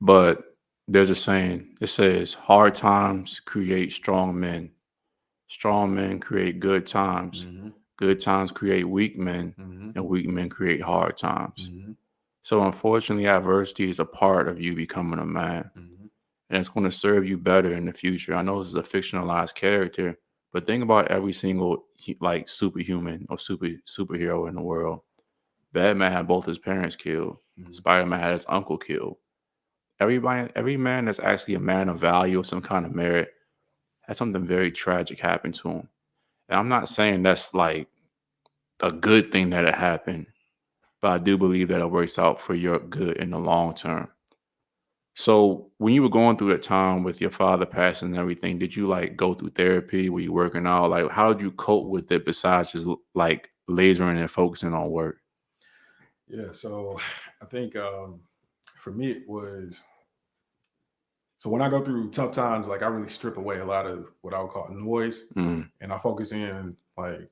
but there's a saying. It says, hard times create strong men. Strong men create good times. Mhm. Good times create weak men, Mhm. and weak men create hard times. Mhm. So unfortunately, adversity is a part of you becoming a man, Mhm. and it's going to serve you better in the future. I know this is a fictionalized character, but think about every single like superhuman or superhero in the world. Batman had both his parents killed. Mhm. Spider-Man had his uncle killed. Every man that's actually a man of value or some kind of merit had something very tragic happen to him. And I'm not saying that's like a good thing that it happened, but I do believe that it works out for your good in the long term. So when you were going through that time with your father passing and everything, did you like go through therapy? Were you working out? Like, how did you cope with it besides just like lasering and focusing on work? Yeah. So I think for me it was so when I go through tough times, like I really strip away a lot of what I would call noise, Mm, and I focus in like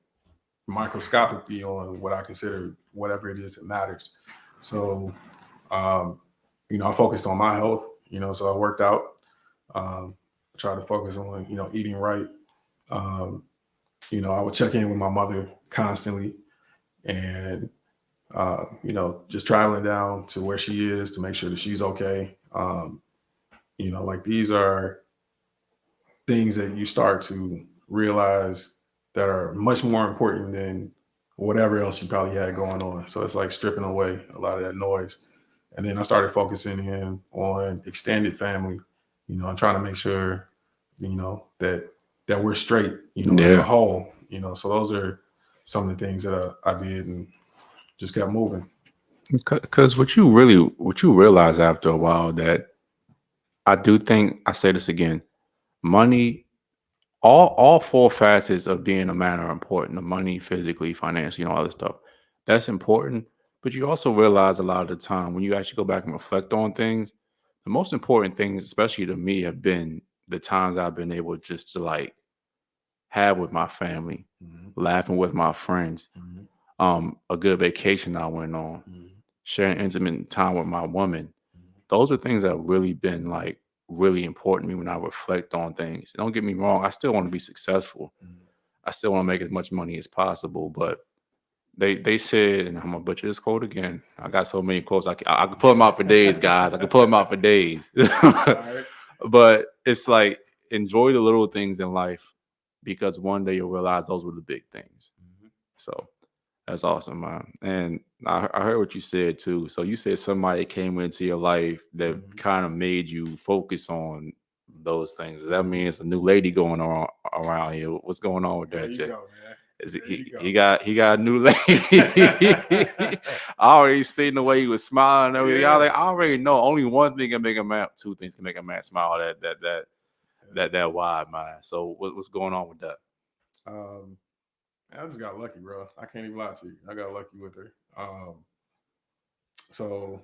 microscopically on what I consider whatever it is that matters. So, um, I focused on my health, so I worked out, I tried to focus on, eating right. Um, I would check in with my mother constantly and, just traveling down to where she is to make sure that she's okay. Like these are things that you start to realize that are much more important than whatever else you probably had going on. So it's like stripping away a lot of that noise. And then I started focusing in on extended family, you know, and trying to make sure, you know, that we're straight, you know, as a whole, you know. So those are some of the things that I did and just kept moving. Because what you realize after a while, that I do think, I say this again, money, all four facets of being a man are important: the money, physically, financially, and all this stuff. That's important. But you also realize a lot of the time when you actually go back and reflect on things, the most important things, especially to me, have been the times I've been able just to like have with my family, laughing with my friends, a good vacation I went on, sharing intimate time with my woman. Those are things that have really been like really important to me when I reflect on things. Don't get me wrong, I still want to be successful. I still want to make as much money as possible, but they said, and I'm gonna butcher this quote again. I got so many quotes, I can pull them out for days, guys. I can pull them out for days. But it's like, enjoy the little things in life, because one day you'll realize those were the big things. So that's awesome, man. And I heard what you said too. So you said somebody came into your life that kind of made you focus on those things. Does that mean it's a new lady going on around here? What's going on with that, Jay? Go, man. Is it he got a new lady? I already seen the way he was smiling and everything. I already know only one thing can make a man, two things can make a man smile. That wide, man. So what's going on with that? I just got lucky, bro. I can't even lie to you. I got lucky with her. So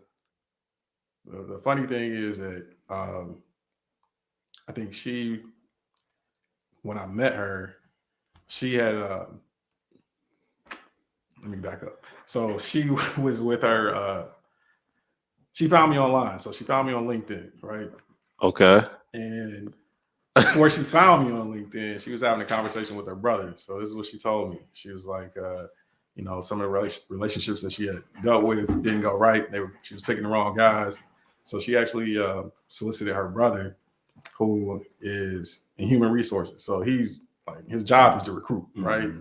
the funny thing is that I think when I met her, she had let me back up. So she was with her. She found me online. So she found me on LinkedIn, right? Okay. And before she found me on LinkedIn, she was having a conversation with her brother. So this is what she told me. She was like, you know, some of the relationships that she had dealt with didn't go right. She was picking the wrong guys. So she actually solicited her brother, who is in human resources. So he's like, his job is to recruit, right?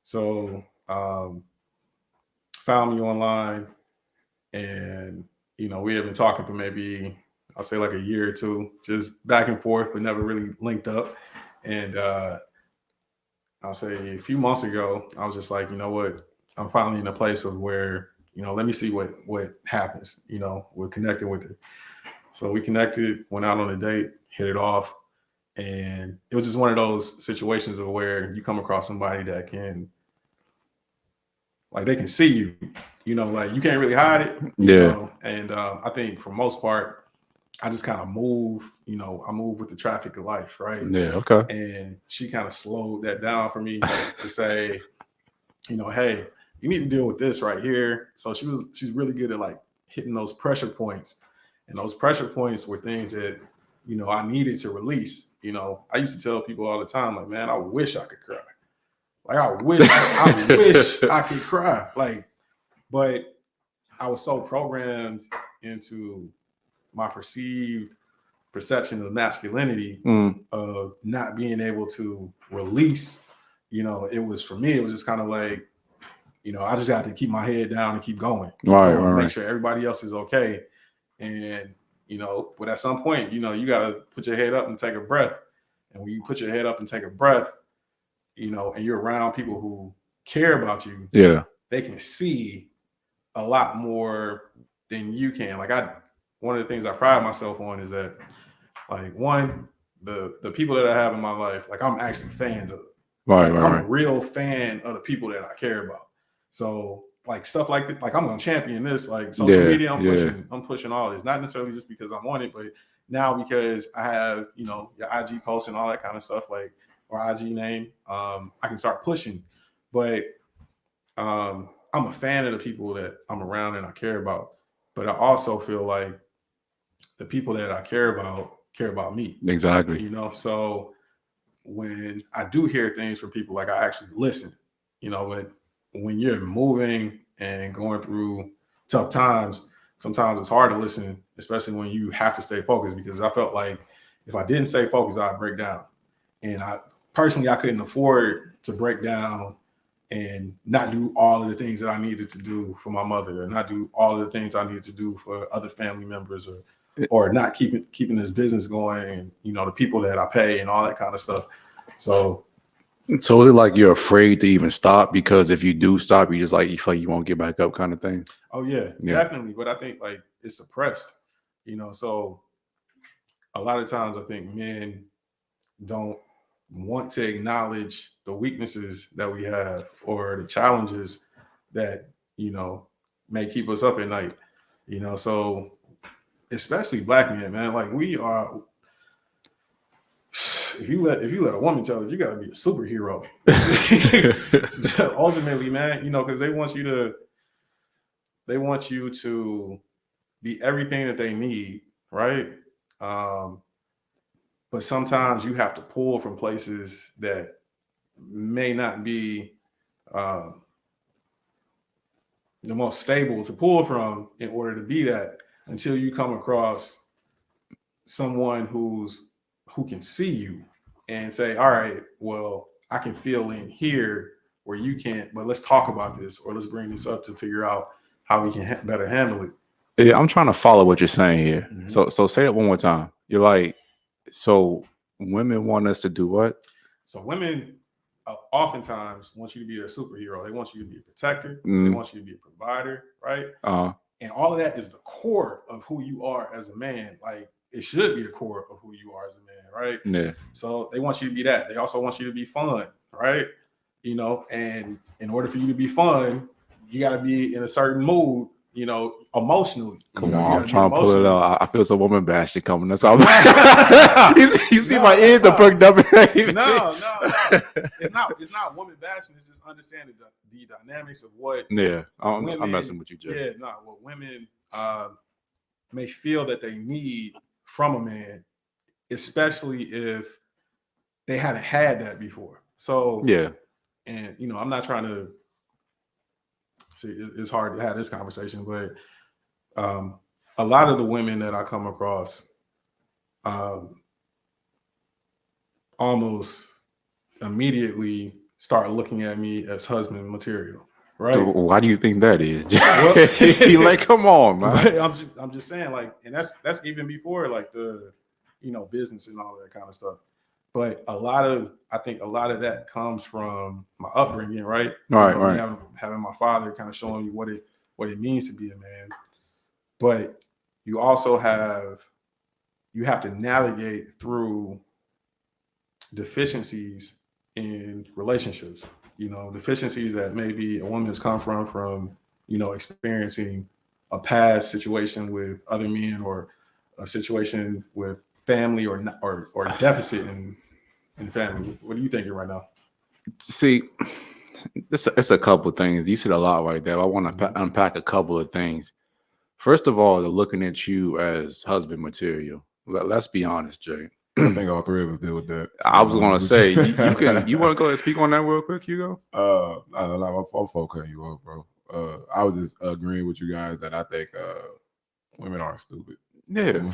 So found me online, and you know, we had been talking for maybe, I'll say like a year or two, just back and forth, but never really linked up. And I'll say a few months ago, I was just like, you know what, I'm finally in a place of where, you know, let me see what happens. You know, we're connecting with her. So we connected, went out on a date, hit it off. And it was just one of those situations of where you come across somebody that can, like, they can see you, you know, like you can't really hide it. You know? And I think for most part, I just kind of move, you know, I move with the traffic of life, right? Yeah, okay. And she kind of slowed that down for me to say, you know, hey, you need to deal with this right here. So she's really good at like hitting those pressure points. And those pressure points were things that, you know, I needed to release. You know, I used to tell people all the time, like, man, I wish I could cry. Like, I wish I could cry. Like, but I was so programmed into my perceived perception of masculinity, of not being able to release. You know, it was, for me, it was just kind of like, you know, I just got to keep my head down and keep going. Right. Make sure everybody else is okay. And, you know, but at some point, you know, you got to put your head up and take a breath. And when you put your head up and take a breath, you know, and you're around people who care about you, they can see a lot more than you can. Like, one of the things I pride myself on is that, like, one, the people that I have in my life, like, I'm actually fans of. I'm a real fan of the people that I care about. So, like, stuff like that, like, I'm gonna champion this, like, social media. I'm pushing all this, not necessarily just because I'm on it, but now because I have, you know, your IG posts and all that kind of stuff, like, or IG name, I can start pushing. But I'm a fan of the people that I'm around and I care about. But I also feel like the people that I care about me. Exactly. You know, so when I do hear things from people, like, I actually listen, you know. But when you're moving and going through tough times, sometimes it's hard to listen, especially when you have to stay focused, because I felt like if I didn't stay focused, I'd break down. And personally, I couldn't afford to break down and not do all of the things that I needed to do for my mother, or not do all of the things I needed to do for other family members, or not keeping this business going, and the people that I pay and all that kind of stuff. So is it like you're afraid to even stop because if you do stop, you just like you feel like you won't get back up kind of thing? oh yeah, definitely. But I think like it's suppressed, so a lot of times I think men don't want to acknowledge the weaknesses that we have or the challenges that may keep us up at night. So especially black men, man, like we are. If you let a woman tell you, you got to be a superhero. Ultimately, man, because they want you to be everything that they need, right? But sometimes you have to pull from places that may not be the most stable to pull from in order to be that, until you come across someone who can see you and say, all right, well, I can feel in here where you can't, but let's talk about this, or let's bring this up to figure out how we can better handle it. Yeah, I'm trying to follow what you're saying here. Mhm. So say it one more time. You're like, so women want us to do what? So women oftentimes want you to be their superhero. They want you to be a protector. They Mm. want you to be a provider, right? Uh, And all of that is the core of who you are as a man. Like it should be the core of who you are as a man, right? yeah. So they want you to be that. They also want you to be fun, right? And in order for you to be fun, you got to be in a certain mood, emotionally. Come You on, gotta I'm be trying to pull it emotional. out. I feel some woman bashing coming. That's all. You see No, my ears no. are perked up. And No. It's not woman bashing. It's just understanding the dynamics of what Yeah, I'm women, messing with you, Jay. what women may feel that they need from a man, especially if they haven't had that before. So Yeah, and I'm not trying to see. It's hard to have this conversation, but a lot of the women that I come across almost immediately start looking at me as husband material, right? why do you think that is? Well- You like, come on, man. But I'm just saying, like, and that's even before like the business and all that kind of stuff. But I think a lot of that comes from my upbringing, right? Right, Me right. having my father kind of showing you what it means to be a man. But you also have to navigate through deficiencies in relationships. Deficiencies that maybe a woman has come from experiencing a past situation with other men, or a situation with family, or deficit in family. What are you thinking right now? See, it's a couple of things. You said a lot right there. I want to unpack a couple of things. First of all, they're looking at you as husband material. Let's be honest, Jay. I think all three of us deal with that. I was going to say, you want to go ahead and speak on that real quick, Hugo? I'm focusing you up, bro. I was just agreeing with you guys that I think women aren't stupid. Yeah,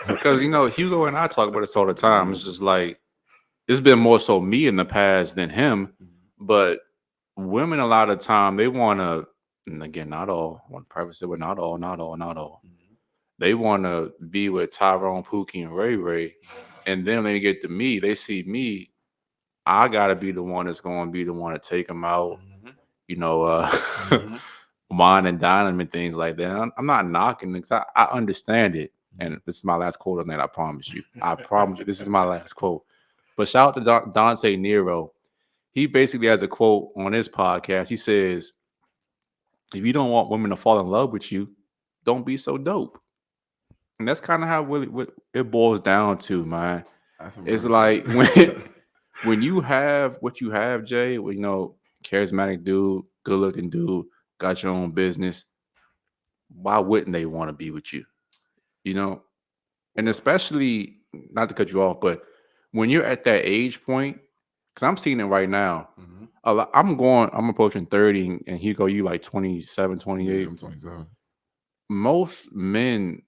because Hugo and I talk about this all the time. It's just like it's been more so me in the past than him, but women a lot of time they want to, and again, not all. I want to preface it with not all. They want to be with Tyrone, Pookie, and Ray Ray, and then when they get to me, they see me. I gotta be the one that's going to be the one to take them out, wine and dine them and things like that. I'm not knocking because I understand it. And this is my last quote on that. I promise you. I promise you. This is my last quote. But shout out to Dante Nero. He basically has a quote on his podcast. He says, if you don't want women to fall in love with you, don't be so dope. And that's kind of how what it boils down to, man. It's like when you have what you have, Jay, charismatic dude, good looking dude, got your own business, why wouldn't they want to be with you? And especially, not to cut you off, but when you're at that age point, because I'm seeing it right now. I'm approaching 30, and Hugo, you like 27, 28. Yeah, I'm 27. Most men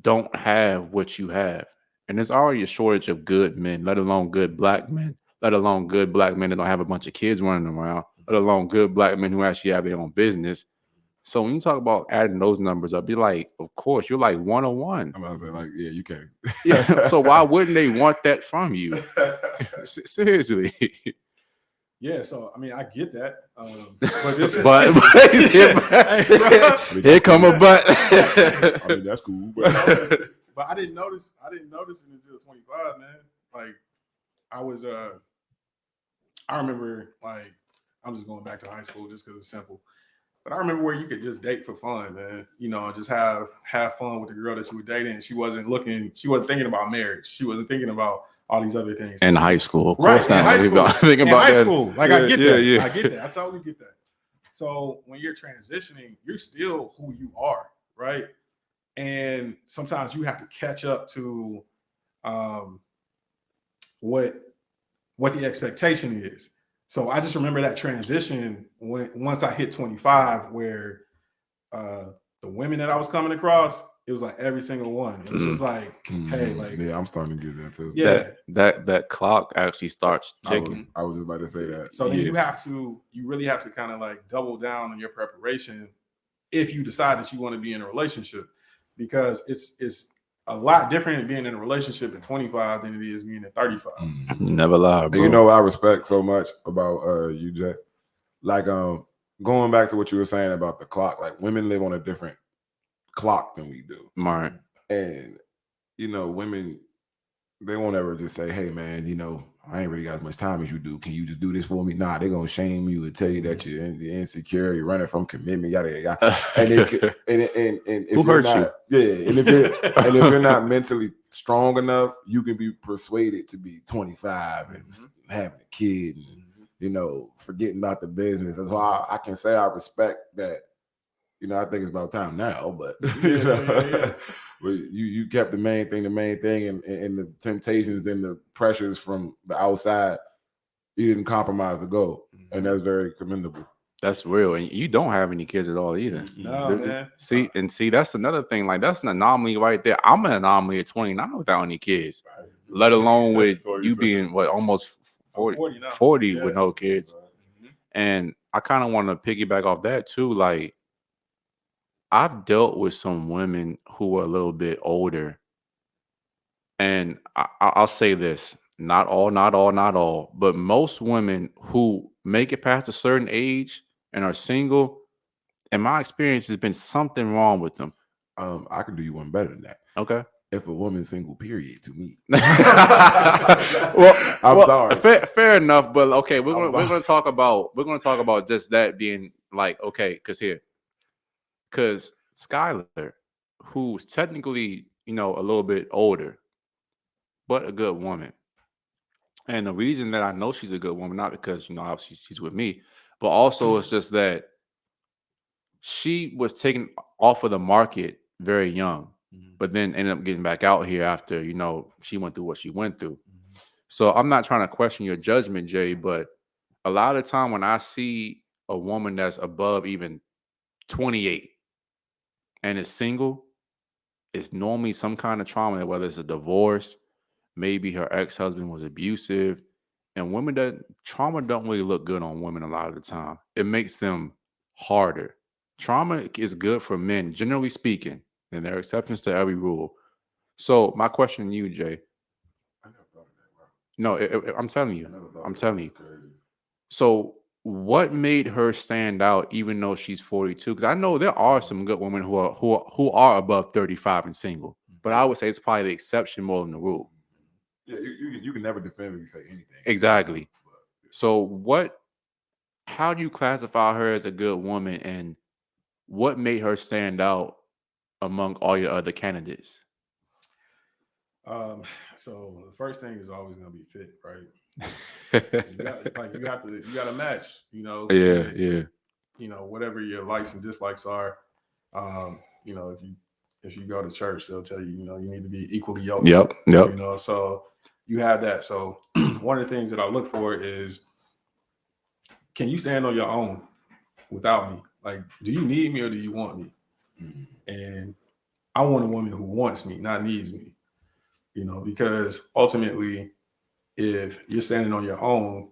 don't have what you have. And there's already a shortage of good men, let alone good black men. let alone good black men that don't have a bunch of kids running around, let alone good black men who actually have their own business. So when you talk about adding those numbers up, you're like, of course, you're like 101. I'm about to say, like, yeah, you can't. Yeah. So why wouldn't they want that from you? Seriously. Yeah, so I mean, I get that, but this is But here come a but. I mean, that's cool. But but I didn't notice it until 25, man. Like I was I remember, like, I'm just going back to high school just because it's simple. But I remember where you could just date for fun, man. You know, just have fun with the girl that you were dating. She wasn't thinking about marriage. She wasn't thinking about all these other things. In high school, of Right, course. in high school. Thinking about that. School. Like, I get that. Yeah. I get that. I totally get that. So when you're transitioning, you're still who you are, right? And sometimes you have to catch up to what the expectation is. So I just remember that transition once I hit 25, where the women that I was coming across, it was like every single one. It was just like, hey, like, yeah, I'm starting to get that too. yeah, that clock actually starts ticking. I was just about to say that. So then you really have to kind of like double down on your preparation if you decide that you want to be in a relationship, because it's a lot different being in a relationship at 25 than it is being at 35. Never lie, bro. You know what I respect so much about you, Jay? Like going back to what you were saying about the clock, like women live on a different clock than we do. Right. And you know, women, they won't ever just say, hey man, you know, I ain't really got as much time as you do. Can you just do this for me? Nah, they're gonna shame you and tell you that you're insecure, you're running from commitment, yada yada. And if who hurt you? Yeah, and if you're not mentally strong enough, you can be persuaded to be 25 and having a kid and you know, forgetting about the business. That's why I can say I respect that. You know, I think it's about time now, but you know, but you kept the main thing, and the temptations and the pressures from the outside, you didn't compromise the goal, and that's very commendable. That's real, and you don't have any kids at all either. No, man. See, that's another thing. Like, that's an anomaly right there. I'm an anomaly at 29 without any kids, let alone with you being almost 40 with no kids. And I kind of want to piggyback off that too. Like, I've dealt with some women who are a little bit older, and I'll say this: not all, but most women who make it past a certain age and are single, in my experience, has been something wrong with them. I can do you one better than that. Okay. If a woman's single, period, to me. I'm sorry. Fair enough, but okay, we're gonna talk about just that being like, okay, because Skylar, who's technically, you know, a little bit older, but a good woman. And the reason that I know she's a good woman, not because, you know, obviously she's with me, but also it's just that she was taken off of the market very young, but then ended up getting back out here after, you know, she went through what she went through. So I'm not trying to question your judgment, Jay, but a lot of the time when I see a woman that's above even 28 and is single, it's normally some kind of trauma, whether it's a divorce, maybe her ex-husband was abusive, and trauma don't really look good on women a lot of the time. It makes them harder. Trauma is good for men, generally speaking, and there are exceptions to every rule. So my question to you, Jay. I never thought of that, bro. No, I'm telling you. So what made her stand out, even though she's 42? Because I know there are some good women who are above 35 and single, but I would say it's probably the exception more than the rule. Yeah, you can never definitively say anything. Exactly. So how do you classify her as a good woman, and what made her stand out among all your other candidates? So the first thing is always going to be fit, right? you got to match, you know. Yeah. You know, whatever your likes and dislikes are. You know, if you go to church, they'll tell you, you know, you need to be equally yoked. Yep. You know, so you have that. So one of the things that I look for is, can you stand on your own without me? Like, do you need me or do you want me? And I want a woman who wants me, not needs me. You know, because ultimately, if you're standing on your own,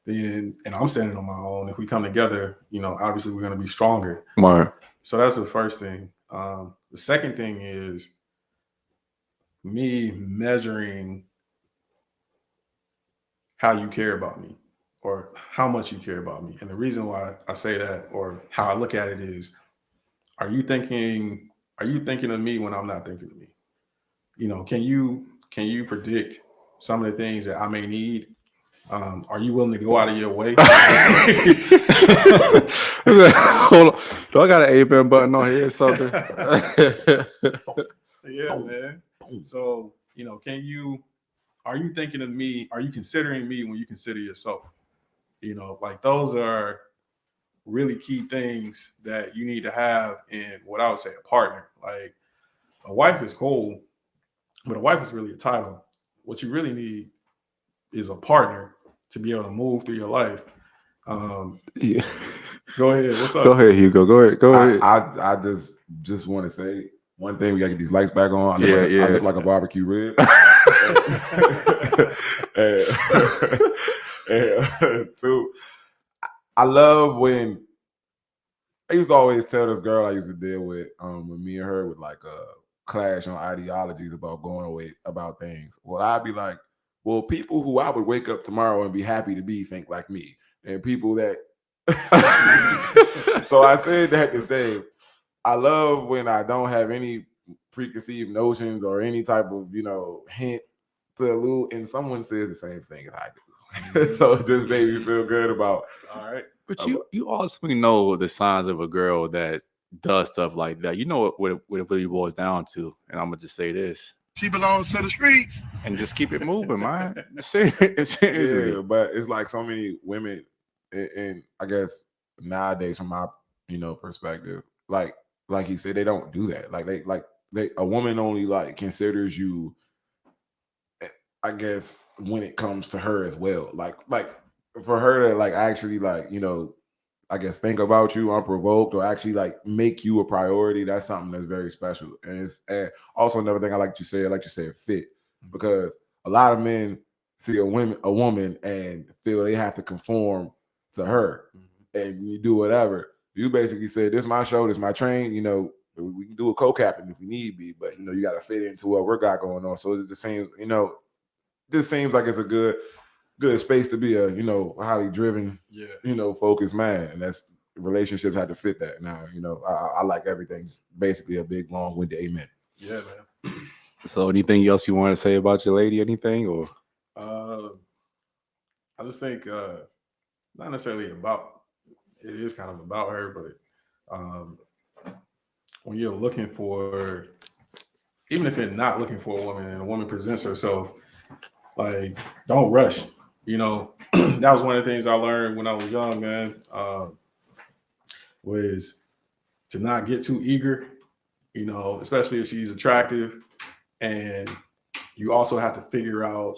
then and I'm standing on my own. If we come together, obviously we're going to be stronger. Right. So that's the first thing. The second thing is me measuring how you care about me or how much you care about me. And the reason why I say that or how I look at it is, are you thinking of me when I'm not thinking of me? Can you predict some of the things that I may need? Are you willing to go out of your way? Hold on. Do I got an amen button on here or something? Yeah, man. So, are you thinking of me? Are you considering me when you consider yourself? Like those are really key things that you need to have in what I would say a partner. Like a wife is cool, but a wife is really a title. What you really need is a partner to be able to move through your life. Yeah. Go ahead. What's up? Go ahead, Hugo. Go ahead. I just want to say one thing. We gotta get these lights back on. I look like a barbecue rib. and two, I love when I used to always tell this girl I used to deal with, when me and her would like clash on ideologies about going away about things. Well, I'd be like, well, people who I would wake up tomorrow and be happy to be think like me, and people that. So I said that to say, I love when I don't have any preconceived notions or any type of hint to allude, and someone says the same thing as I do. So it just made me feel good about. All right. But you also know the signs of a girl that does stuff like that. You know what it really boils down to. And I'm gonna just say this. She belongs to the streets. And just keep it moving, man. Seriously. Yeah, but it's like so many women, and I guess nowadays, from my perspective, like he said, they don't do that. A woman only like considers you, I guess, when it comes to her as well. Like for her to like actually like I guess think about you unprovoked or actually like make you a priority. That's something that's very special. And also another thing I like you said, fit, because a lot of men see a woman and feel they have to conform to her, and you do whatever. You basically say, this is my show, this is my train, we can do a co-captain if we need be, but you got to fit into what we got going on. So it just seems, this seems like it's a good space to be a highly driven, focused man, and that's relationships have to fit that. Now I like everything's basically a big long-winded amen. Yeah, man. So anything else you want to say about your lady? Anything or? I just think not necessarily about. It is kind of about her, but when you're looking for, even if you're not looking for a woman and a woman presents herself, like don't rush. That was one of the things I learned when I was young, man, was to not get too eager, especially if she's attractive. And you also have to figure out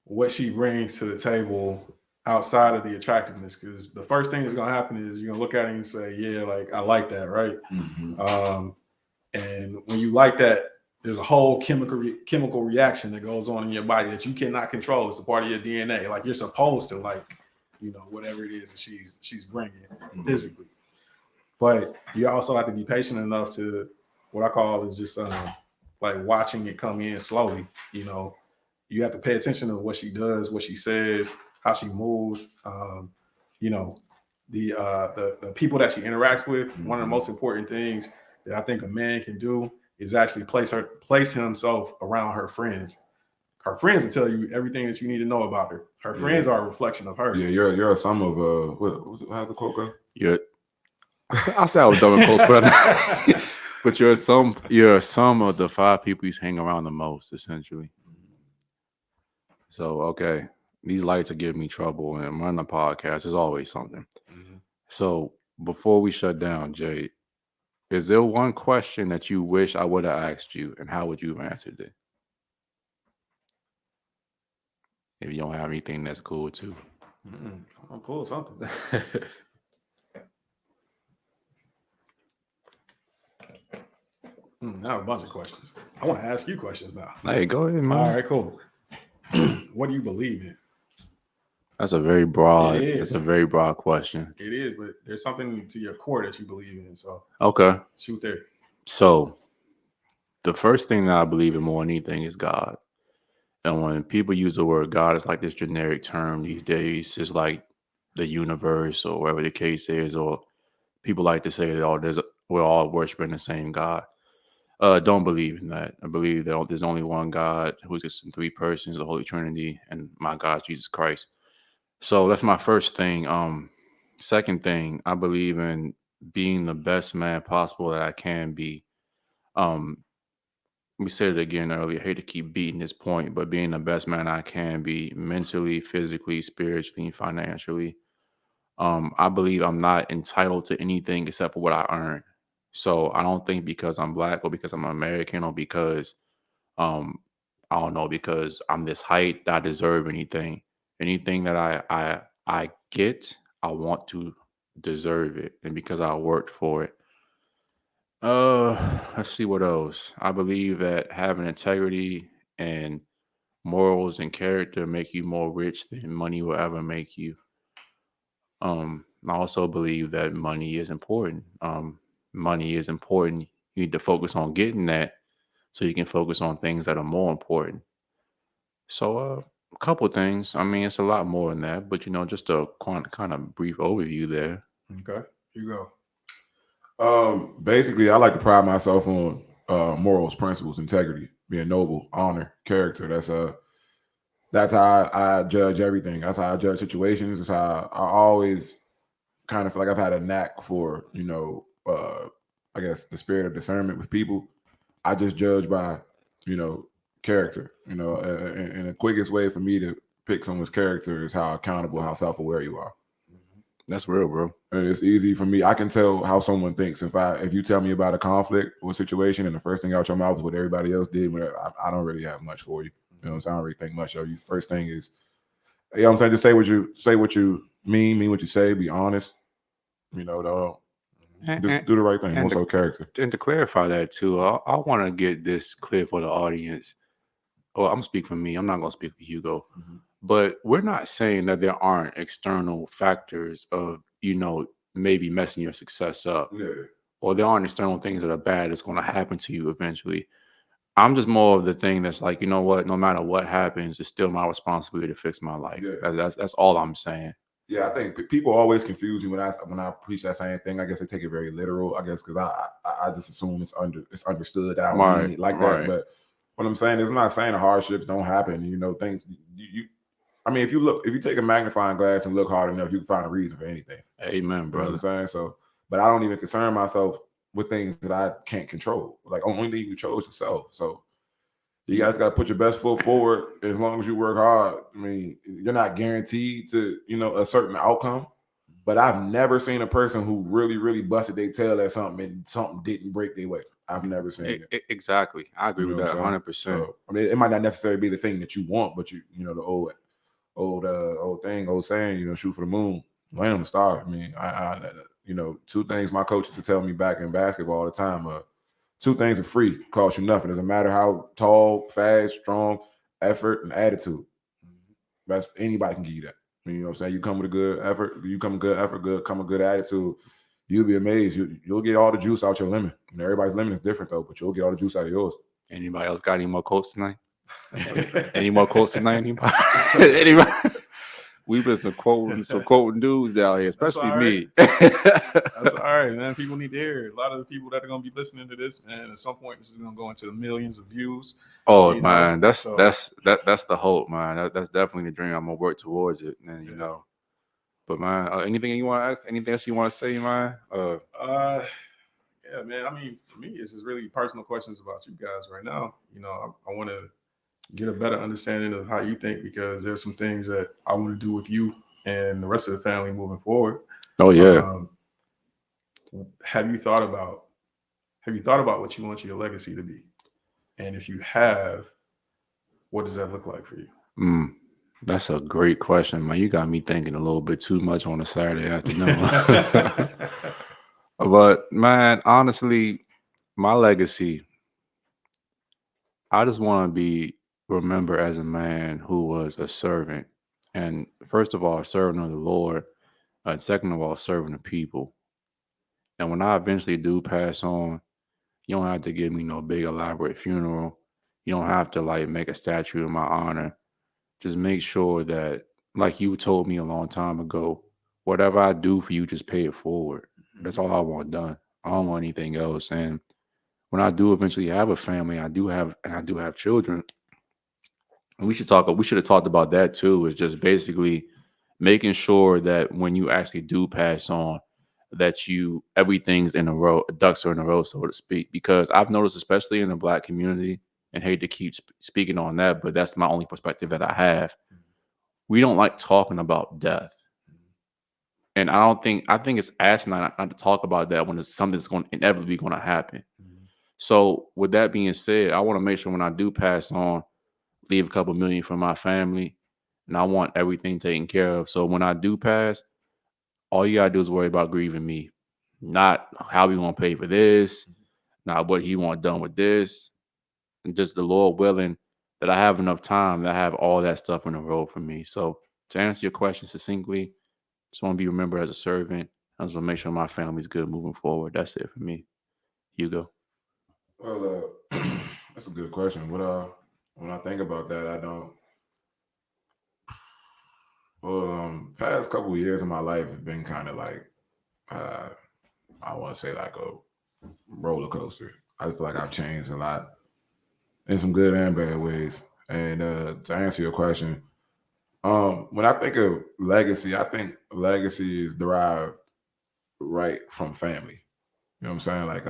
what she brings to the table outside of the attractiveness. Because the first thing that's going to happen is you're going to look at her and say, yeah, like, I like that, right? Mm-hmm. And when you like that, there's a whole chemical reaction that goes on in your body that you cannot control. It's a part of your DNA. Like, you're supposed to like, whatever it is that she's bringing physically. But you also have to be patient enough to, what I call is just like watching it come in slowly. You have to pay attention to what she does, what she says, how she moves. The people that she interacts with. One of the most important things that I think a man can do is actually place himself around her friends. Her friends will tell you everything that you need to know about her. Her friends are a reflection of her. Yeah, you're a sum of how's the quote go? I said I was dumb and close, but you're a sum of the 5 people you hang around the most, essentially. So okay, these lights are giving me trouble, and I'm running a podcast. There's always something. So before we shut down, Jay, is there one question that you wish I would have asked you, and how would you have answered it? If you don't have anything, that's cool too. I'll pull something. I have a bunch of questions. I want to ask you questions now. Hey, go ahead, man. All right, cool. What do you believe in? That's a very broad. It is. That's a very broad question. It is, but there's something to your core that you believe in. So Okay. shoot there. So the first thing that I believe in more than anything is God. And when people use the word God, it's like this generic term these days. It's like the universe or whatever the case is, or people like to say that we're all worshiping the same God. Don't believe in that. I believe that there's only one God who exists in three persons, the Holy Trinity, and my God, Jesus Christ. So that's my first thing. Second thing, I believe in being the best man possible that I can be. We said it again earlier. I hate to keep beating this point, but being the best man I can be mentally, physically, spiritually, financially. I believe I'm not entitled to anything except for what I earn. So I don't think because I'm black or because I'm American or because I don't know, because I'm this height that I deserve anything. Anything that I get, I want to deserve it. And because I worked for it. Let's see what else. I believe that having integrity and morals and character make you more rich than money will ever make you. I also believe that money is important. Money is important. You need to focus on getting that so you can focus on things that are more important. So, a couple of things. I mean, it's a lot more than that, but just a kind of brief overview there. Okay, here you go. Basically, I like to pride myself on morals, principles, integrity, being noble, honor, character. That's how I judge everything. That's how I judge situations. That's how I always kind of feel like I've had a knack for, I guess the spirit of discernment with people. I just judge by, character. And the quickest way for me to pick someone's character is how accountable, how self-aware you are. That's real, bro. And it's easy for me. I can tell how someone thinks. If you tell me about a conflict or situation and the first thing out your mouth is what everybody else did, I don't really have much for you. You know what I'm saying? I don't really think much of you. First thing is, you know what I'm saying? Just say what you mean what you say, be honest. Just do the right thing. More so character. And to clarify that too, I want to get this clear for the audience. Well, I'm gonna speak for me. I'm not gonna speak for Hugo. Mm-hmm. But we're not saying that there aren't external factors of, maybe messing your success up. Yeah. Or there aren't external things that are bad that's going to happen to you eventually. I'm just more of the thing that's like, you know what, no matter what happens, it's still my responsibility to fix my life. Yeah. That's all I'm saying. Yeah, I think people always confuse me when I preach that same thing. I guess they take it very literal. I guess because I just assume it's understood. I don't mean it like that. But what I'm saying is, I'm not saying the hardships don't happen. Things I mean, if you take a magnifying glass and look hard enough, you can find a reason for anything. Amen, brother. You know what I'm saying? So, but I don't even concern myself with things that I can't control. Like, only thing you control is yourself. So you guys got to put your best foot forward. As long as you work hard, I mean, you're not guaranteed to, a certain outcome. But I've never seen a person who really, really busted their tail at something and something didn't break their way. I've never seen it. Exactly. I agree with that 100%. So, I mean, it might not necessarily be the thing that you want, but the old saying, shoot for the moon, land on the star. I mean, I two things my coach used to tell me back in basketball all the time. Two things are free, cost you nothing. Doesn't matter how tall, fast, strong, effort, and attitude. That's anybody can give you that. I mean, you know what I'm saying? You come with a good effort, come a good attitude, you'll be amazed. You'll get all the juice out your lemon. Everybody's lemon is different though, but you'll get all the juice out of yours. Anybody else got any more quotes tonight? Any more quotes tonight? Anybody? We've been some quoting dudes down here, especially me. That's all right, man. People need to hear it. A lot of the people that are going to be listening to this, man, at some point this is going to go into the millions of views. Oh man, that's the hope, man. That's definitely the dream. I'm gonna work towards it, and But man, anything you want to ask? Anything else you want to say, man? Yeah, man. I mean, for me, it's just really personal questions about you guys right now. I want to get a better understanding of how you think, because there's some things that I want to do with you and the rest of the family moving forward. Oh yeah. Have you thought about what you want your legacy to be? And if you have, what does that look like for you? That's a great question, man. You got me thinking a little bit too much on a Saturday afternoon. But man, honestly, my legacy I just want to be remembered as a man who was a servant. And first of all, a servant of the Lord. And second of all, serving the people. And when I eventually do pass on, you don't have to give me no big elaborate funeral. You don't have to like make a statue in my honor. Just make sure that, like you told me a long time ago, whatever I do for you, just pay it forward. That's all I want done. I don't want anything else. And when I do eventually have a family, I do have children. And we should have talked about that too. Is just basically making sure that when you actually do pass on, that everything's in a row, ducks are in a row, so to speak. Because I've noticed, especially in the Black community, and hate to keep speaking on that, but that's my only perspective that I have. We don't like talking about death, and I think it's asinine not to talk about that when it's something that's going inevitably going to happen. So, with that being said, I want to make sure when I do pass on, leave a couple million for my family, and I want everything taken care of. So when I do pass, all you gotta do is worry about grieving me, not how we gonna pay for this, not what he want done with this, and just the Lord willing that I have enough time that I have all that stuff in a row for me. So to answer your question succinctly, just want to be remembered as a servant. I just want to make sure my family's good moving forward. That's it for me. Hugo. Well, that's a good question. When I think about that, I don't. Well, past couple of years of my life have been kind of like, I want to say like a roller coaster. I feel like I've changed a lot in some good and bad ways. And to answer your question, when I think of legacy, I think legacy is derived right from family. You know what I'm saying? Like,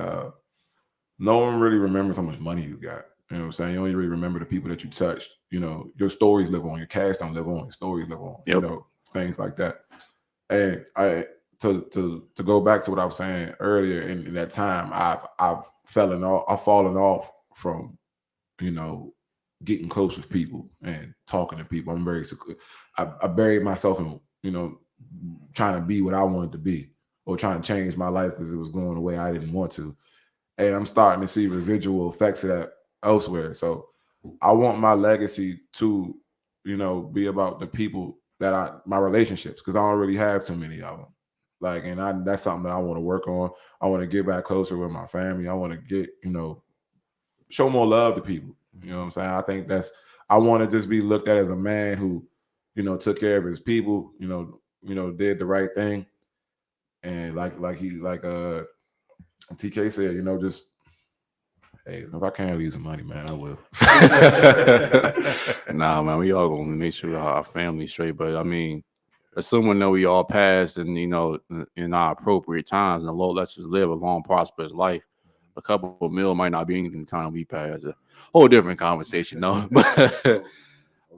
no one really remembers how much money you got. You know what I'm saying? You only really remember the people that you touched. You know, your stories live on, your cash don't live on, your stories live on. Yep. You know, things like that. And to go back to what I was saying earlier, in that time, I've fallen off from, you know, getting close with people and talking to people. I'm very secure. I buried myself in, you know, trying to be what I wanted to be, or trying to change my life because it was going the way I didn't want to. And I'm starting to see residual effects of that elsewhere. So I want my legacy to, you know, be about the people that my relationships, because I don't really have too many of them. Like, and that's something that I want to work on. I want to get back closer with my family. I want to get, you know, show more love to people. You know what I'm saying? I think I want to just be looked at as a man who, you know, took care of his people, you know, did the right thing. And like TK said, you know, just, hey, if I can't leave some money, man, I will. Nah, man, we all gonna make sure our family's straight. But I mean, assuming that we all passed and, you know, in our appropriate times, and the Lord lets us live a long, prosperous life, a couple of mil might not be anything the time we pass. A whole different conversation, though.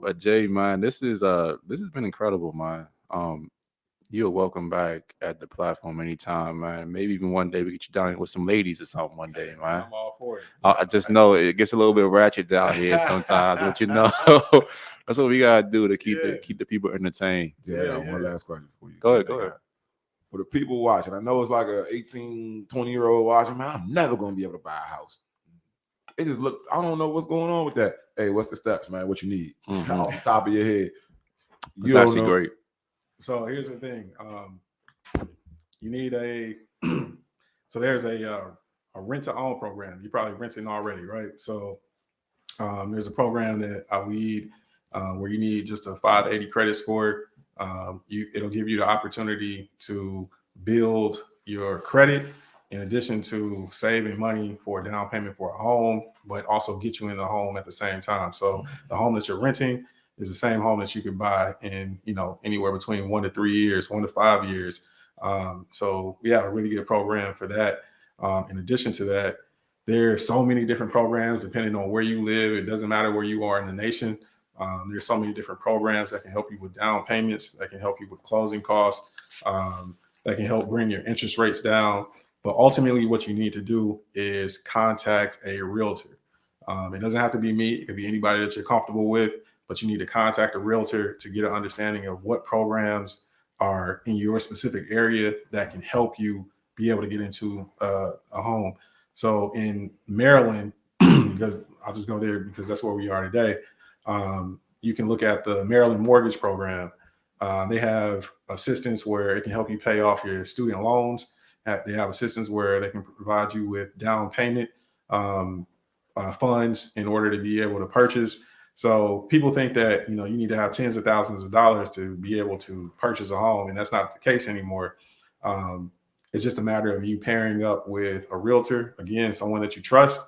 But Jay, man, this has been incredible, man. You're welcome back at the platform anytime, man. Maybe even one day we get you down here with some ladies or something one day, man. I'm all for it. I just know it gets a little bit ratchet down here sometimes, but you know, that's what we gotta do to keep the people entertained. Yeah, I got one last question for you. Go ahead. For the people watching, I know it's like a 18, 20-year-old watching, man, I'm never gonna be able to buy a house. It just look, I don't know what's going on with that. Hey, what's the steps, man? What you need? Off the top of your head. It's actually great. So here's the thing. You need so there's a rent to own program. You're probably renting already, right? So there's a program that I lead where you need just a 580 credit score. It'll give you the opportunity to build your credit in addition to saving money for a down payment for a home, but also get you in the home at the same time. So the home that you're renting is the same home that you could buy in, you know, anywhere between 1 to 3 years, 1 to 5 years. So we have a really good program for that. In addition to that, there are so many different programs depending on where you live. It doesn't matter where you are in the nation. There's so many different programs that can help you with down payments, that can help you with closing costs, that can help bring your interest rates down. But ultimately, what you need to do is contact a realtor. It doesn't have to be me. It could be anybody that you're comfortable with, but you need to contact a realtor to get an understanding of what programs are in your specific area that can help you be able to get into a home. So in Maryland, because I'll just go there because that's where we are today. You can look at the Maryland Mortgage Program. They have assistance where it can help you pay off your student loans. They have assistance where they can provide you with down payment funds in order to be able to purchase. So people think that, you need to have tens of thousands of dollars to be able to purchase a home, and that's not the case anymore. It's just a matter of you pairing up with a realtor, again, someone that you trust,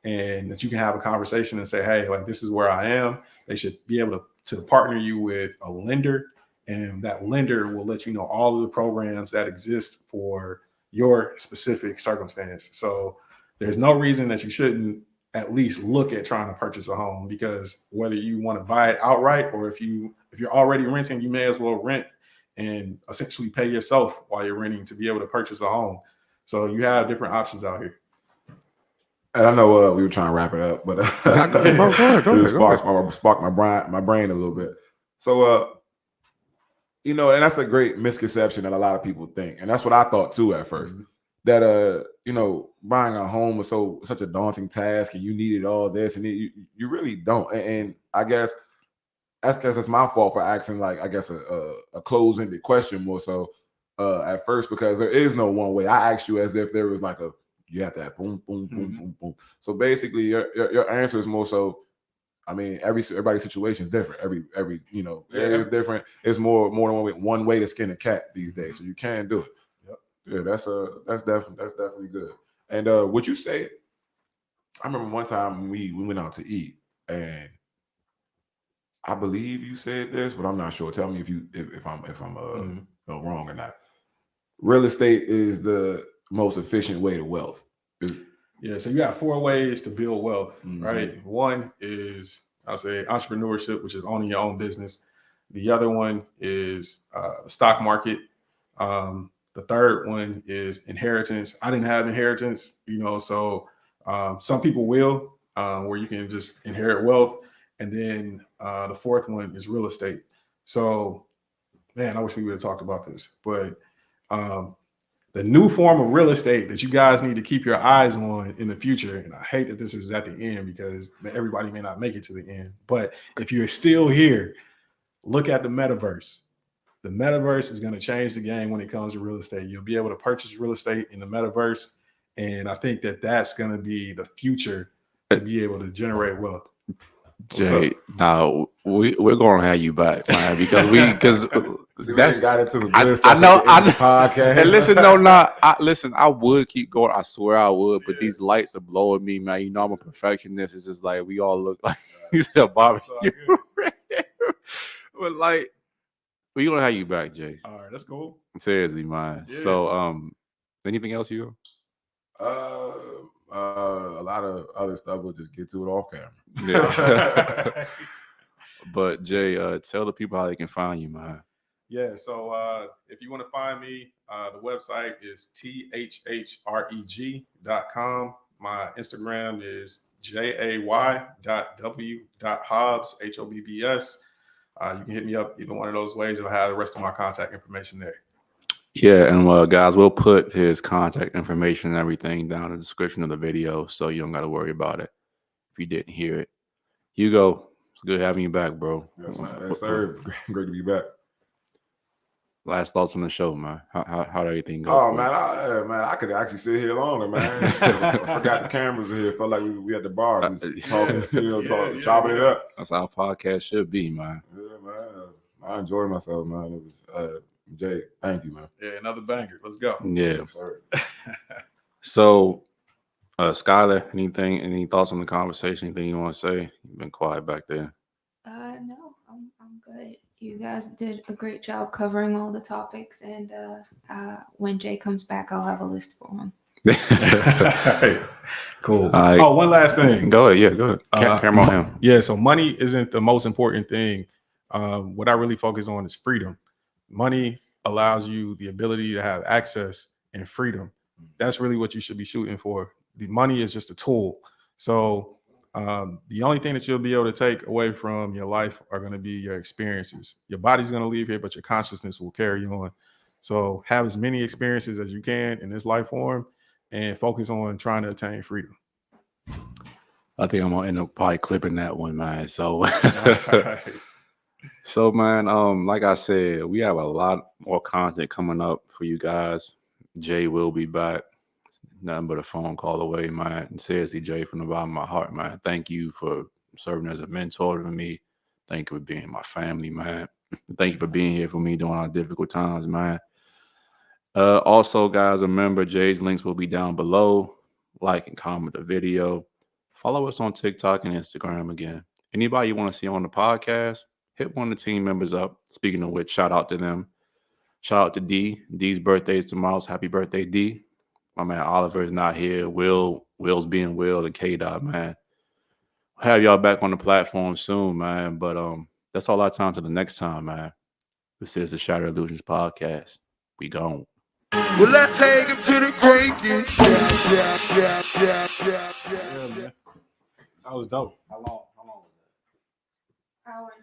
and that you can have a conversation and say, hey, like, this is where I am. They should be able to partner you with a lender, and that lender will let you know all of the programs that exist for your specific circumstance. So there's no reason that you shouldn't at least look at trying to purchase a home, because whether you want to buy it outright or if you're already renting, you may as well rent and essentially pay yourself while you're renting to be able to purchase a home. So you have different options out here. And I know we were trying to wrap it up, but it sparked my brain a little bit. So, and that's a great misconception that a lot of people think. And that's what I thought too at first, that, buying a home was such a daunting task and you needed all this, and you really don't. And I guess that's my fault for asking, like, I guess a closed-ended question more so at first, because there is no one way. I asked you as if there was like you have to have boom, boom, boom, boom, boom. So basically your answer is more so, I mean, everybody's situation is different. Every area is different. It's more than one way to skin a cat these days. So you can do it. Yep. Yeah, that's definitely good. And would you say, I remember one time we went out to eat, and I believe you said this, but I'm not sure. Tell me if I'm wrong or not. Real estate is the most efficient way to wealth. Yeah, so you got 4 ways to build wealth, right? One is, I'll say, entrepreneurship, which is owning your own business. The other one is the stock market. The third one is inheritance. I didn't have inheritance, so some people will, where you can just inherit wealth. And then the fourth one is real estate. So, man, I wish we would have talked about this, but the new form of real estate that you guys need to keep your eyes on in the future. And I hate that this is at the end because everybody may not make it to the end. But if you're still here, look at the metaverse. The metaverse is going to change the game when it comes to real estate. You'll be able to purchase real estate in the metaverse. And I think that that's going to be the future to be able to generate wealth. Jay, now we're gonna have you back, man, because that's got into some I good stuff. know. Podcast. And listen, I would keep going. I swear I would, but these lights are blowing me, man. I'm a perfectionist. It's just like we all look like he's a barbecue. But like, we're gonna have you back, Jay. All right, that's cool. Seriously, man. Yeah. So, anything else you go? A lot of other stuff. We'll just get to it off camera. Yeah. But Jay, tell the people how they can find you, man. Yeah. So if you want to find me, the website is thhreg.com. My Instagram is jay.w.hobbs, Hobbs. You can hit me up either one of those ways. It'll have the rest of my contact information there. Yeah, and guys, we'll put his contact information and everything down in the description of the video, so you don't got to worry about it if you didn't hear it. Hugo, it's good having you back, bro. Yes, man. Yes, sir. Great to be back. Last thoughts on the show, man. How did everything go? Oh, man, I could actually sit here longer, man. I forgot the cameras are here. Felt like we at the bar, just talking, chopping it up. That's how a podcast should be, man. Yeah, man. I enjoyed myself, man. It was Jay, thank you, man. Yeah, another banger. Let's go. Yeah. Yes, sir. So, Skylar, any thoughts on the conversation? Anything you want to say? You've been quiet back there. No, I'm good. You guys did a great job covering all the topics, and when Jay comes back, I'll have a list for him. Cool. Oh, one last thing. Go ahead. Yeah, go ahead. Camera on him. Yeah, so money isn't the most important thing. What I really focus on is freedom. Money allows you the ability to have access and freedom. That's really what you should be shooting for. The money is just a tool. So the only thing that you'll be able to take away from your life are going to be your experiences. Your body's going to leave here, but your consciousness will carry on. So have as many experiences as you can in this life form and focus on trying to attain freedom. I think I'm gonna end up probably clipping that one, man. So, Right. so man, like I said, we have a lot more content coming up for you guys. Jay will be back. Nothing but a phone call away, man. And seriously, Jay, from the bottom of my heart, man, thank you for serving as a mentor to me. Thank you for being my family, man. Thank you for being here for me during our difficult times, man. Also, guys, remember Jay's links will be down below. Like and comment the video. Follow us on TikTok and Instagram again. Anybody you want to see on the podcast, hit one of the team members up. Speaking of which, shout out to them. Shout out to D. D's birthday is tomorrow. So happy birthday, D. My man Oliver is not here. Will's being Will and K-Dot, man. I'll have y'all back on the platform soon, man. But that's all our time till the next time, man. This is the Shattered Illusionz podcast. We gone. Will I take him to the creek? Yeah, man. That was dope. How long? Hour and